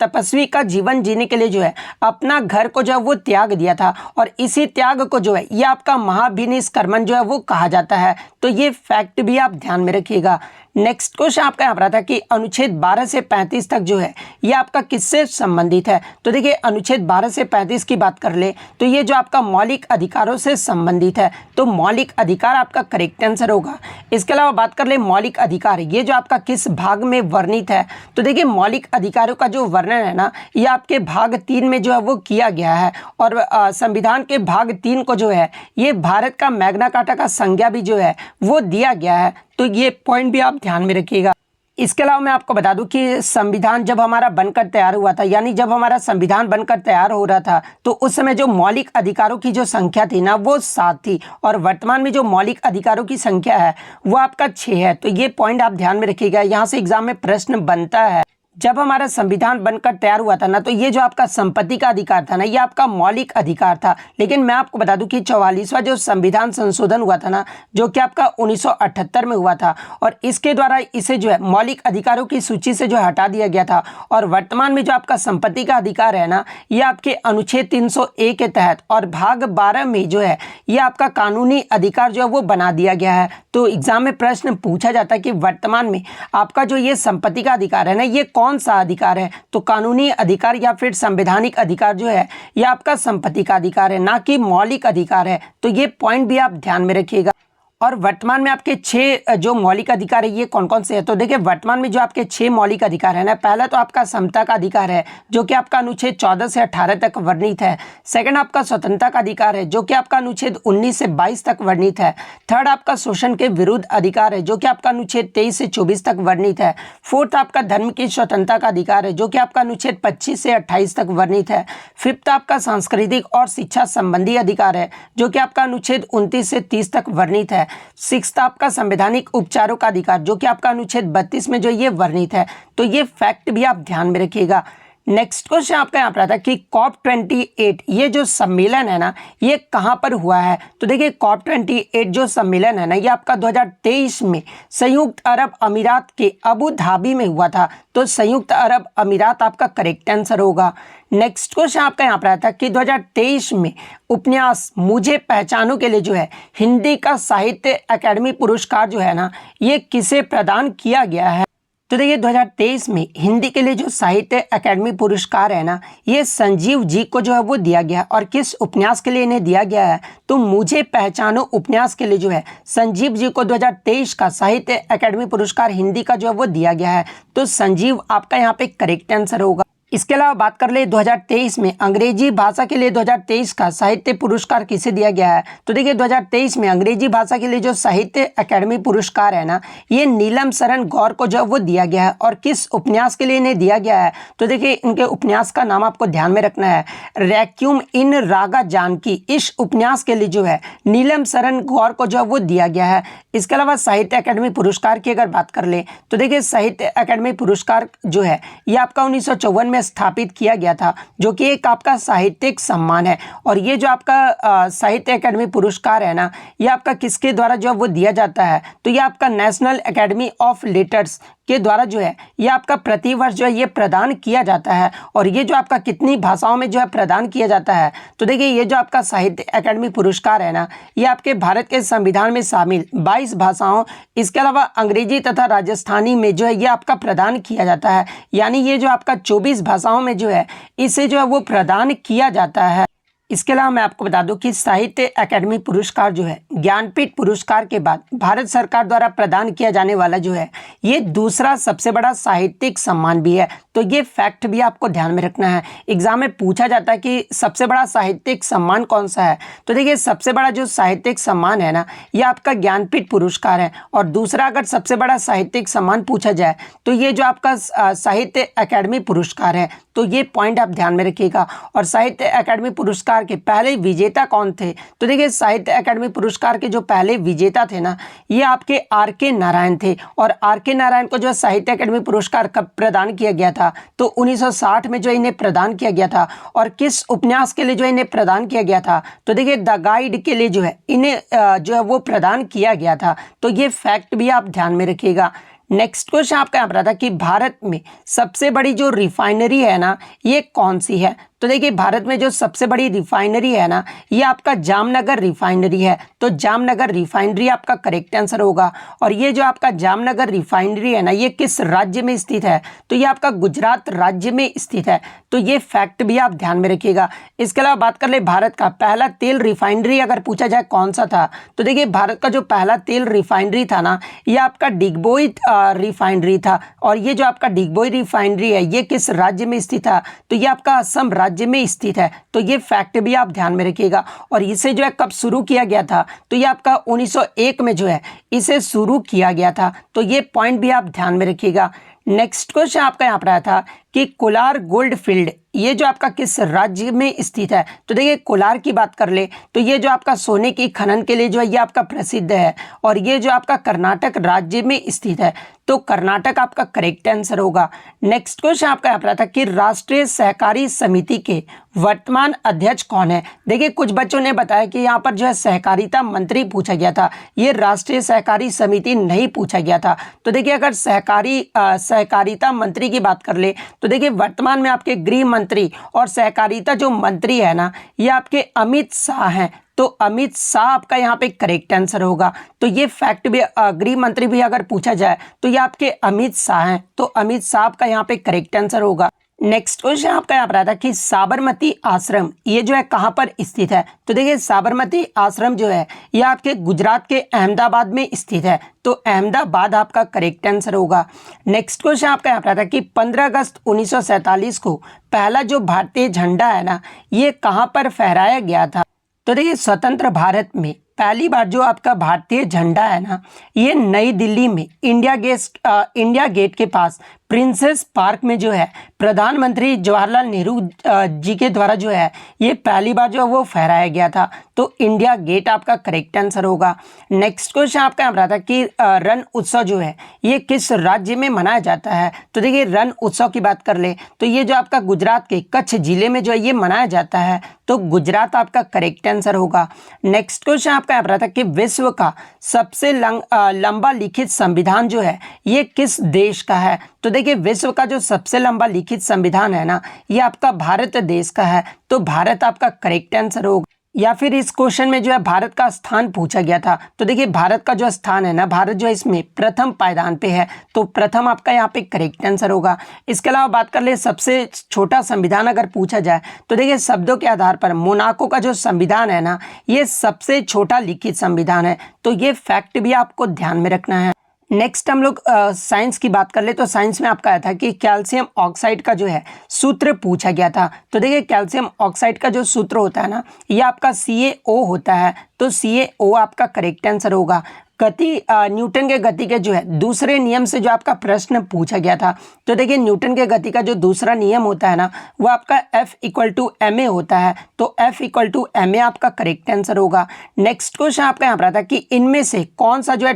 Speaker 1: तपस्वी का जीवन जीने के लिए जो है अपना घर को जो है वो त्याग दिया था। और इसी त्याग को जो है ये आपका महाभिनिष्क्रमण जो है वो कहा जाता है। तो ये फैक्ट भी आप ध्यान में रखिएगा। नेक्स्ट क्वेश्चन आपका यहाँ पर आता है कि अनुच्छेद 12 से 35 तक जो है ये आपका किससे संबंधित है? तो देखिए अनुच्छेद 12 से 35 की बात कर ले, तो ये जो आपका मौलिक अधिकारों से संबंधित है। तो मौलिक अधिकार आपका करेक्ट आंसर होगा। इसके अलावा बात कर ले मौलिक अधिकार ये जो आपका किस भाग में वर्णित है? तो देखिए मौलिक अधिकारों का जो वर्णन है ना, ये आपके भाग 3 में जो है वो किया गया है। और संविधान के भाग 3 को जो है ये भारत का मैग्ना कार्टा का संज्ञा भी जो है वो दिया गया है। तो तो ये पॉइंट भी आप ध्यान में रखिएगा। इसके अलावा मैं आपको बता दूं कि संविधान जब हमारा बनकर तैयार हुआ था, यानी जब हमारा संविधान बनकर तैयार हो रहा था, तो उस समय जो मौलिक अधिकारों की जो संख्या थी ना वो 7 थी, और वर्तमान में जो मौलिक अधिकारों की संख्या है वो आपका 6 है। तो ये पॉइंट आप ध्यान में रखिएगा। यहाँ से एग्जाम में प्रश्न बनता है, जब हमारा संविधान बनकर तैयार हुआ था ना, तो ये जो आपका संपत्ति का अधिकार था ना, ये आपका मौलिक अधिकार था। लेकिन मैं आपको बता दूं कि 44वां जो संविधान संशोधन हुआ था ना, जो कि आपका 1978 में हुआ था, और इसके द्वारा इसे जो है मौलिक अधिकारों की सूची से जो हटा दिया गया था। और वर्तमान में जो आपका संपत्ति का अधिकार है ना, ये आपके अनुच्छेद 301 के तहत और भाग 12 में जो है ये आपका कानूनी अधिकार जो है वो बना दिया गया है। तो एग्जाम में प्रश्न पूछा जाता है कि वर्तमान में आपका जो ये संपत्ति का अधिकार है ना, ये कौन सा अधिकार है? तो कानूनी अधिकार या फिर संवैधानिक अधिकार जो है ये आपका संपत्ति का अधिकार है, ना कि मौलिक अधिकार है। तो ये पॉइंट भी आप ध्यान में रखिएगा। और वर्तमान में आपके 6 जो मौलिक अधिकार है ये कौन कौन से हैं? तो देखिए, वर्तमान में जो आपके 6 मौलिक अधिकार है ना, पहला तो आपका समता का अधिकार है, जो कि आपका अनुच्छेद 14 से 18 तक वर्णित है। सेकंड आपका स्वतंत्रता का अधिकार है, जो कि आपका अनुच्छेद 19 से 22 तक वर्णित है। थर्ड आपका शोषण के विरुद्ध अधिकार है, जो कि आपका अनुच्छेद 23 से 24 तक वर्णित है। फोर्थ आपका धर्म की स्वतंत्रता का अधिकार है, जो कि आपका अनुच्छेद 25 से 28 तक वर्णित है। फिफ्थ आपका सांस्कृतिक और शिक्षा संबंधी अधिकार है, जो कि आपका अनुच्छेद 29 से 30 तक वर्णित है। सिक्स्थ आपका संवैधानिक उपचारों का अधिकार, जो कि आपका अनुच्छेद 32 में जो ये वर्णित है। तो ये फैक्ट भी आप ध्यान में रखिएगा। नेक्स्ट क्वेश्चन आपका यहाँ पर आता है कि COP28 ये जो सम्मेलन है ना, ये कहाँ पर हुआ है? तो देखिए, COP28 जो सम्मेलन है ना, ये आपका 2023 में संयुक्त अरब अमीरात के अबू धाबी में हुआ था। तो संयुक्त अरब अमीरात आपका करेक्ट आंसर होगा। नेक्स्ट क्वेश्चन आपका यहाँ पर आता है कि 2023 में उपन्यास मुझे पहचानों के लिए जो है हिंदी का साहित्य अकादमी पुरस्कार जो है ना, ये किसे प्रदान किया गया है? तो देखिए, 2023 में हिंदी के लिए जो साहित्य अकादमी पुरस्कार है ना, ये संजीव जी को जो है वो दिया गया। और किस उपन्यास के लिए इन्हें दिया गया है? तो मुझे पहचानो उपन्यास के लिए जो है संजीव जी को 2023 का साहित्य अकादमी पुरस्कार हिंदी का जो है वो दिया गया है। तो संजीव आपका यहाँ पे करेक्ट आंसर होगा। इसके अलावा बात कर ले 2023 में अंग्रेजी भाषा के लिए 2023 का साहित्य पुरस्कार किसे दिया गया है? तो देखिए, 2023 में अंग्रेजी भाषा के लिए जो साहित्य अकादमी पुरस्कार है ना, ये नीलम शरण गौर को जो वो दिया गया है। और किस उपन्यास के लिए इन्हें दिया गया है? तो देखिए, इनके उपन्यास का नाम आपको ध्यान में रखना है, रेक्यूम इन रागा जानकी। इस उपन्यास के लिए जो है नीलम शरण गौर को जो वो दिया गया है। इसके अलावा साहित्य अकादमी पुरस्कार की अगर बात कर ले, तो देखिए, साहित्य अकादमी पुरस्कार जो है ये आपका 1954 में स्थापित किया गया था, जो कि एक आपका साहित्यिक सम्मान है। और ये जो आपका साहित्य अकादमी पुरस्कार है ना, ये आपका किसके द्वारा जो वो दिया जाता है? तो ये आपका नेशनल एकेडमी ऑफ लेटर्स के द्वारा जो है ये आपका प्रतिवर्ष जो है ये प्रदान किया जाता है। और ये जो आपका कितनी भाषाओं में जो है प्रदान किया जाता है? तो देखिए, ये जो आपका साहित्य अकादमी पुरस्कार है ना, ये आपके भारत के संविधान में शामिल 22 भाषाओं, इसके अलावा अंग्रेजी तथा राजस्थानी में जो है ये आपका प्रदान किया जाता है। यानी ये जो आपका 24 भाषाओं में जो है इसे जो है वो प्रदान किया जाता है। इसके अलावा मैं आपको बता दूं कि साहित्य अकादमी पुरस्कार जो है ज्ञानपीठ पुरस्कार के बाद भारत सरकार द्वारा प्रदान किया जाने वाला जो है ये दूसरा सबसे बड़ा साहित्यिक सम्मान भी है। तो ये फैक्ट भी आपको ध्यान में रखना है। एग्जाम में पूछा जाता है कि सबसे बड़ा साहित्यिक सम्मान कौन सा है? तो देखिए, सबसे बड़ा जो साहित्यिक सम्मान है ना, ये आपका ज्ञानपीठ पुरस्कार है। और दूसरा अगर सबसे बड़ा साहित्यिक सम्मान पूछा जाए तो ये जो आपका साहित्य अकादमी पुरस्कार है। तो ये पॉइंट आप ध्यान में रखिएगा। और साहित्य अकादमी पुरस्कार के पहले विजेता कौन थे? तो देखिए, साहित्य अकादमी पुरस्कार के जो पहले विजेता थे ना, ये आपके R.K. नारायण थे। और R.K. नारायण को जो साहित्य अकादमी पुरस्कार कब प्रदान किया गया था? तो 1960 में जो इन्हें प्रदान किया गया था। और किस उपन्यास के लिए जो इन्हें प्रदान किया गया था? तो देखिए, द गाइड के लिए जो है इन्हें जो है वो प्रदान किया गया था। तो ये फैक्ट भी आप ध्यान में रखिएगा। नेक्स्ट क्वेश्चन आपका यहाँ पर आता है कि भारत में सबसे बड़ी जो रिफाइनरी है ना, ये कौन सी है? तो देखिए, भारत में जो सबसे बड़ी रिफाइनरी है ना, ये आपका जामनगर रिफाइनरी है। तो जामनगर रिफाइनरी आपका करेक्ट आंसर होगा। और ये जो आपका जामनगर रिफाइनरी है ना, ये किस राज्य में स्थित है? तो ये आपका गुजरात राज्य में स्थित है। तो ये फैक्ट भी आप ध्यान में रखिएगा। इसके अलावा बात कर ले भारत का पहला तेल रिफाइनरी अगर पूछा जाए कौन सा था? तो देखिए, भारत का जो पहला तेल रिफाइनरी था ना, ये आपका डिगबोई रिफाइनरी था। और ये जो आपका डिगबोई रिफाइनरी है ये किस राज्य में स्थित था? तो ये आपका असम राज्य राज्य में स्थित है। तो ये फैक्ट भी आप ध्यान में रखिएगा। और इसे जो है कब शुरू किया गया था, तो ये आपका 1901 में जो है इसे शुरू किया गया था। तो ये पॉइंट भी आप ध्यान में रखिएगा। नेक्स्ट क्वेश्चन आपका यहाँ पर आया था कि कोलार गोल्ड फील्ड ये जो आपका किस राज्य में स्थित है। तो देखिए कोलार की बात कर ले तो ये जो आपका सोने की खनन के लिए जो है ये आपका प्रसिद्ध है और ये जो आपका कर्नाटक राज्य में स्थित है। तो कर्नाटक आपका करेक्ट आंसर होगा। नेक्स्ट क्वेश्चन आपका यहाँ पर था कि राष्ट्रीय सहकारी समिति के वर्तमान अध्यक्ष कौन है। देखिए कुछ बच्चों ने बताया कि यहाँ पर जो है सहकारिता मंत्री पूछा गया था, ये राष्ट्रीय सहकारी समिति नहीं पूछा गया था। तो देखिए अगर सहकारिता मंत्री की बात कर ले तो देखिए वर्तमान में आपके गृह मंत्री और सहकारिता जो मंत्री है ना ये आपके अमित शाह हैं। तो अमित शाह आपका यहाँ पे करेक्ट आंसर होगा। तो ये फैक्ट भी गृह मंत्री भी अगर पूछा जाए तो ये आपके अमित शाह हैं। तो अमित शाह आपका यहाँ पे करेक्ट आंसर होगा। नेक्स्ट क्वेश्चन आपका यहाँ पर आता है कि साबरमती आश्रम ये जो है कहाँ पर स्थित है। तो देखिए साबरमती आश्रम जो है ये आपके गुजरात के अहमदाबाद में स्थित है। तो अहमदाबाद आपका करेक्ट आंसर होगा। नेक्स्ट क्वेश्चन आपका यहाँ पर आता है कि 15 अगस्त 1947 को पहला जो भारतीय झंडा है ना ये कहाँ पर फहराया गया था। तो देखिए स्वतंत्र भारत में पहली बार जो आपका भारतीय झंडा है ना ये नई दिल्ली में इंडिया गेट के पास प्रिंसेस पार्क में जो है प्रधानमंत्री जवाहरलाल नेहरू जी के द्वारा जो है ये पहली बार जो है वो फहराया गया था। तो इंडिया गेट आपका करेक्ट आंसर होगा। नेक्स्ट क्वेश्चन आपका यहाँ पर आता है कि रण उत्सव जो है ये किस राज्य में मनाया जाता है। तो देखिए रण उत्सव की बात कर ले तो ये जो आपका गुजरात के कच्छ जिले में जो है ये मनाया जाता है। तो गुजरात आपका करेक्ट आंसर होगा। नेक्स्ट क्वेश्चन आपका यहाँ पर आता है कि विश्व का सबसे लंबा लिखित संविधान जो है ये किस देश का है। तो देखिए विश्व का जो सबसे लंबा लिखित संविधान है ना ये आपका भारत देश का है। तो भारत आपका करेक्ट आंसर होगा। या फिर इस क्वेश्चन में जो है भारत का स्थान पूछा गया था। तो देखिए भारत का जो स्थान है ना भारत जो है इसमें प्रथम पायदान पे है। तो प्रथम आपका यहाँ पे करेक्ट आंसर होगा। इसके अलावा बात कर ले सबसे छोटा संविधान अगर पूछा जाए तो देखिए शब्दों के आधार पर मोनाको का जो संविधान है ना ये सबसे छोटा लिखित संविधान है। तो ये फैक्ट भी आपको ध्यान में रखना है। नेक्स्ट हम लोग साइंस की बात कर ले तो साइंस में आपका आया था कि कैल्शियम ऑक्साइड का जो है सूत्र पूछा गया था। तो देखिए कैल्शियम ऑक्साइड का जो सूत्र होता है ना ये आपका CaO होता है। तो CaO आपका करेक्ट आंसर होगा। गति न्यूटन के गति के जो है दूसरे नियम से जो आपका प्रश्न पूछा गया था। तो देखिए न्यूटन के गति का जो दूसरा नियम होता है ना वो आपका F = ma होता है। तो F = ma आपका करेक्ट आंसर होगा। नेक्स्ट क्वेश्चन आपका यहाँ पर आता है कि इनमें से कौन सा जो है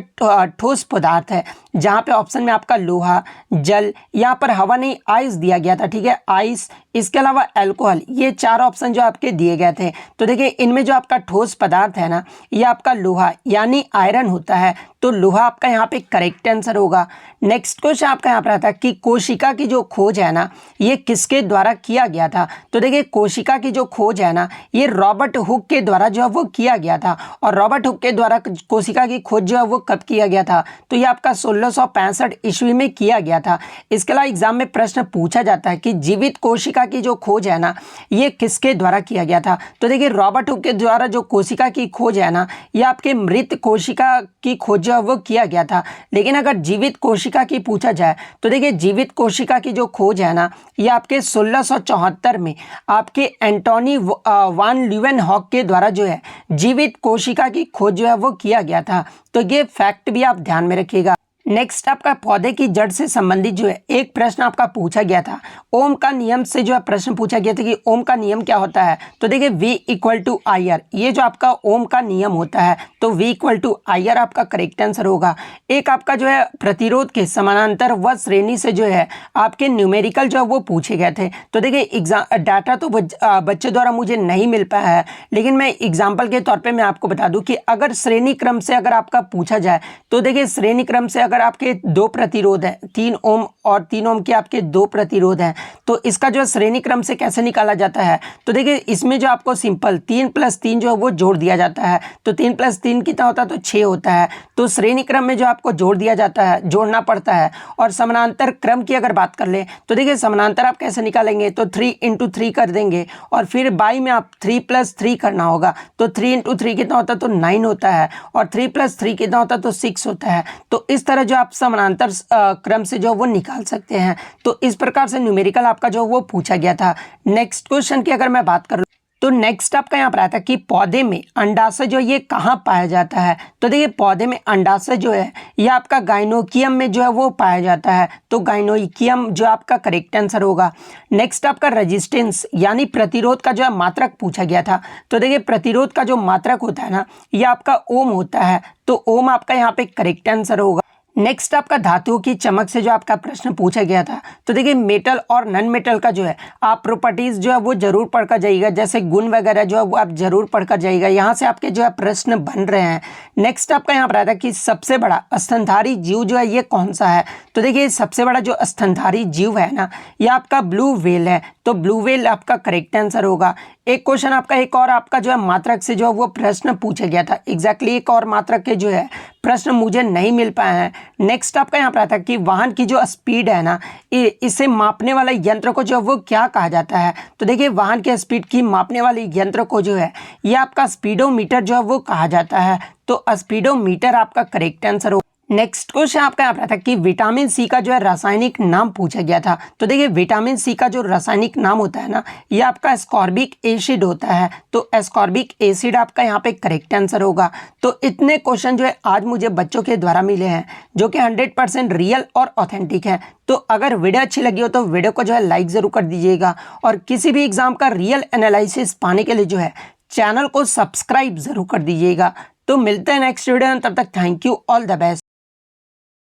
Speaker 1: ठोस पदार्थ है, जहाँ पे ऑप्शन में आपका लोहा, जल, यहाँ पर हवा नहीं आइस दिया गया था, ठीक है, आइस, इसके अलावा अल्कोहल, ये चार ऑप्शन जो आपके दिए गए थे। तो देखिए इनमें जो आपका ठोस पदार्थ है ना ये आपका लोहा यानी आयरन होता है। तो लोहा आपका यहाँ पे करेक्ट आंसर होगा। नेक्स्ट क्वेश्चन आपका यहाँ पर आता है कि कोशिका की जो खोज है ना ये किसके द्वारा किया गया था। तो देखिए कोशिका की जो खोज है ना ये रॉबर्ट हुक के द्वारा जो है वो किया गया था। और रॉबर्ट हुक के द्वारा कोशिका की खोज जो है वो कब किया गया था, तो ये आपका 1665 ईस्वी में किया गया था। इसके अलावा एग्जाम में प्रश्न पूछा जाता है कि जीवित कोशिका की जो खोज है ना ये किसके द्वारा किया गया था। तो देखिए रॉबर्ट हुक के द्वारा जो कोशिका की खोज है ना ये आपके मृत कोशिका की खोज जो है वो किया गया था। लेकिन अगर जीवित कोशिका की पूछा जाए तो देखिए जीवित कोशिका की जो खोज है ना ये आपके 1674 में आपके एंटोनी वान ल्यूवेनहॉक के द्वारा जो है जीवित कोशिका की खोज जो है वो किया गया था। तो ये फैक्ट भी आप ध्यान में रखिएगा। नेक्स्ट आपका पौधे की जड़ से संबंधित जो है एक प्रश्न आपका पूछा गया था। ओम का नियम से जो है प्रश्न पूछा गया था कि ओम का नियम क्या होता है। तो देखिए V = IR, ये जो आपका ओम का नियम होता है। तो V = IR आपका करेक्ट आंसर होगा। एक आपका जो है प्रतिरोध के समानांतर व श्रेणी से जो है आपके न्यूमेरिकल जो है वो पूछे गए थे। तो देखिए एग्जाम डाटा तो बच्चे द्वारा मुझे नहीं मिल पाया है, लेकिन मैं एग्जाम्पल के तौर पर मैं आपको बता दूँ कि अगर श्रेणी क्रम से अगर आपका पूछा जाए तो देखिए श्रेणी क्रम से अगर आपके दो प्रतिरोध हैं, 3 ओम और 3 ओम के आपके दो प्रतिरोध हैं, तो इसका जो श्रेणी क्रम से कैसे निकाला जाता है। तो देखिए इसमें जो आपको सिंपल 3 + 3 जो है वो जोड़ दिया जाता है। तो 3 + 3 कितना होता है, तो 6 होता है। तो श्रेणी क्रम में जो आपको जोड़ दिया जाता है, जोड़ना पड़ता है। और समानांतर क्रम की अगर बात कर ले तो देखिए समानांतर आप कैसे निकालेंगे, तो 3 × 3 कर देंगे और फिर बाई में आप 3 + 3 करना होगा। तो 3 × 3 कितना होता है, तो 9 होता है। और 3 + 3 कितना होता है, तो 6 होता है। तो इस तरह जो आप समानांतर क्रम से जो वो निकाल सकते हैं। तो इस प्रकार से न्यूमेरिकल आपका जो वो पूछा गया था। नेक्स्ट क्वेश्चन की अगर मैं बात करूँ तो नेक्स्ट आपका यहाँ पर आता है कि पौधे में अंडाशय जो ये कहाँ पाया जाता है। तो देखिए पौधे में अंडाशय जो है ये आपका गाइनोइकियम में जो है वो पाया जाता है। तो गाइनोइकियम जो आपका करेक्ट आंसर होगा। नेक्स्ट आपका रेजिस्टेंस यानी प्रतिरोध का जो है मात्रक पूछा गया था। तो देखिए प्रतिरोध का जो मात्रक होता है ना ये आपका ओम होता है। तो ओम आपका यहाँ पे करेक्ट आंसर होगा। नेक्स्ट आपका धातुओं की चमक से जो आपका प्रश्न पूछा गया था। तो देखिए मेटल और नॉन मेटल का जो है आप प्रॉपर्टीज जो है वो जरूर पढ़कर जाइएगा, जैसे गुण वगैरह जो है वो आप जरूर पढ़कर जाइएगा। यहाँ से आपके जो है प्रश्न बन रहे हैं। नेक्स्ट आपका यहाँ पर आता है कि सबसे बड़ा स्तनधारी जीव जो है ये कौन सा है। तो देखिए सबसे बड़ा जो स्तनधारी जीव है ना ये आपका ब्लू व्हेल है। तो ब्लू व्हेल आपका करेक्ट आंसर होगा। एक क्वेश्चन आपका एक और आपका जो है मात्रक से जो है वो प्रश्न पूछा गया था। एग्जैक्टली एक और मात्रक के जो है प्रश्न मुझे नहीं मिल पाए हैं। नेक्स्ट आपका यहाँ पर आता है कि वाहन की जो स्पीड है ना इसे मापने वाले यंत्र को जो वो क्या कहा जाता है। तो देखिए वाहन के स्पीड की मापने वाले यंत्र को जो है ये आपका स्पीडोमीटर जो है वो कहा जाता है। तो स्पीडोमीटर आपका करेक्ट आंसर हो। नेक्स्ट क्वेश्चन आपका यहाँ पर था कि विटामिन सी का जो है रासायनिक नाम पूछा गया था। तो देखिए विटामिन सी का जो रासायनिक नाम होता है ना ये आपका एस्कॉर्बिक एसिड होता है। तो एस्कॉर्बिक एसिड आपका यहाँ पे करेक्ट आंसर होगा। तो इतने क्वेश्चन जो है आज मुझे बच्चों के द्वारा मिले हैं जो कि 100% रियल और ऑथेंटिक है। तो अगर वीडियो अच्छी लगी हो तो वीडियो को जो है लाइक ज़रूर कर दीजिएगा और किसी भी एग्जाम का रियल एनालिसिस पाने के लिए जो है चैनल को सब्सक्राइब ज़रूर कर दीजिएगा। तो मिलते हैं नेक्स्ट वीडियो में, तब तक thank you, all the best.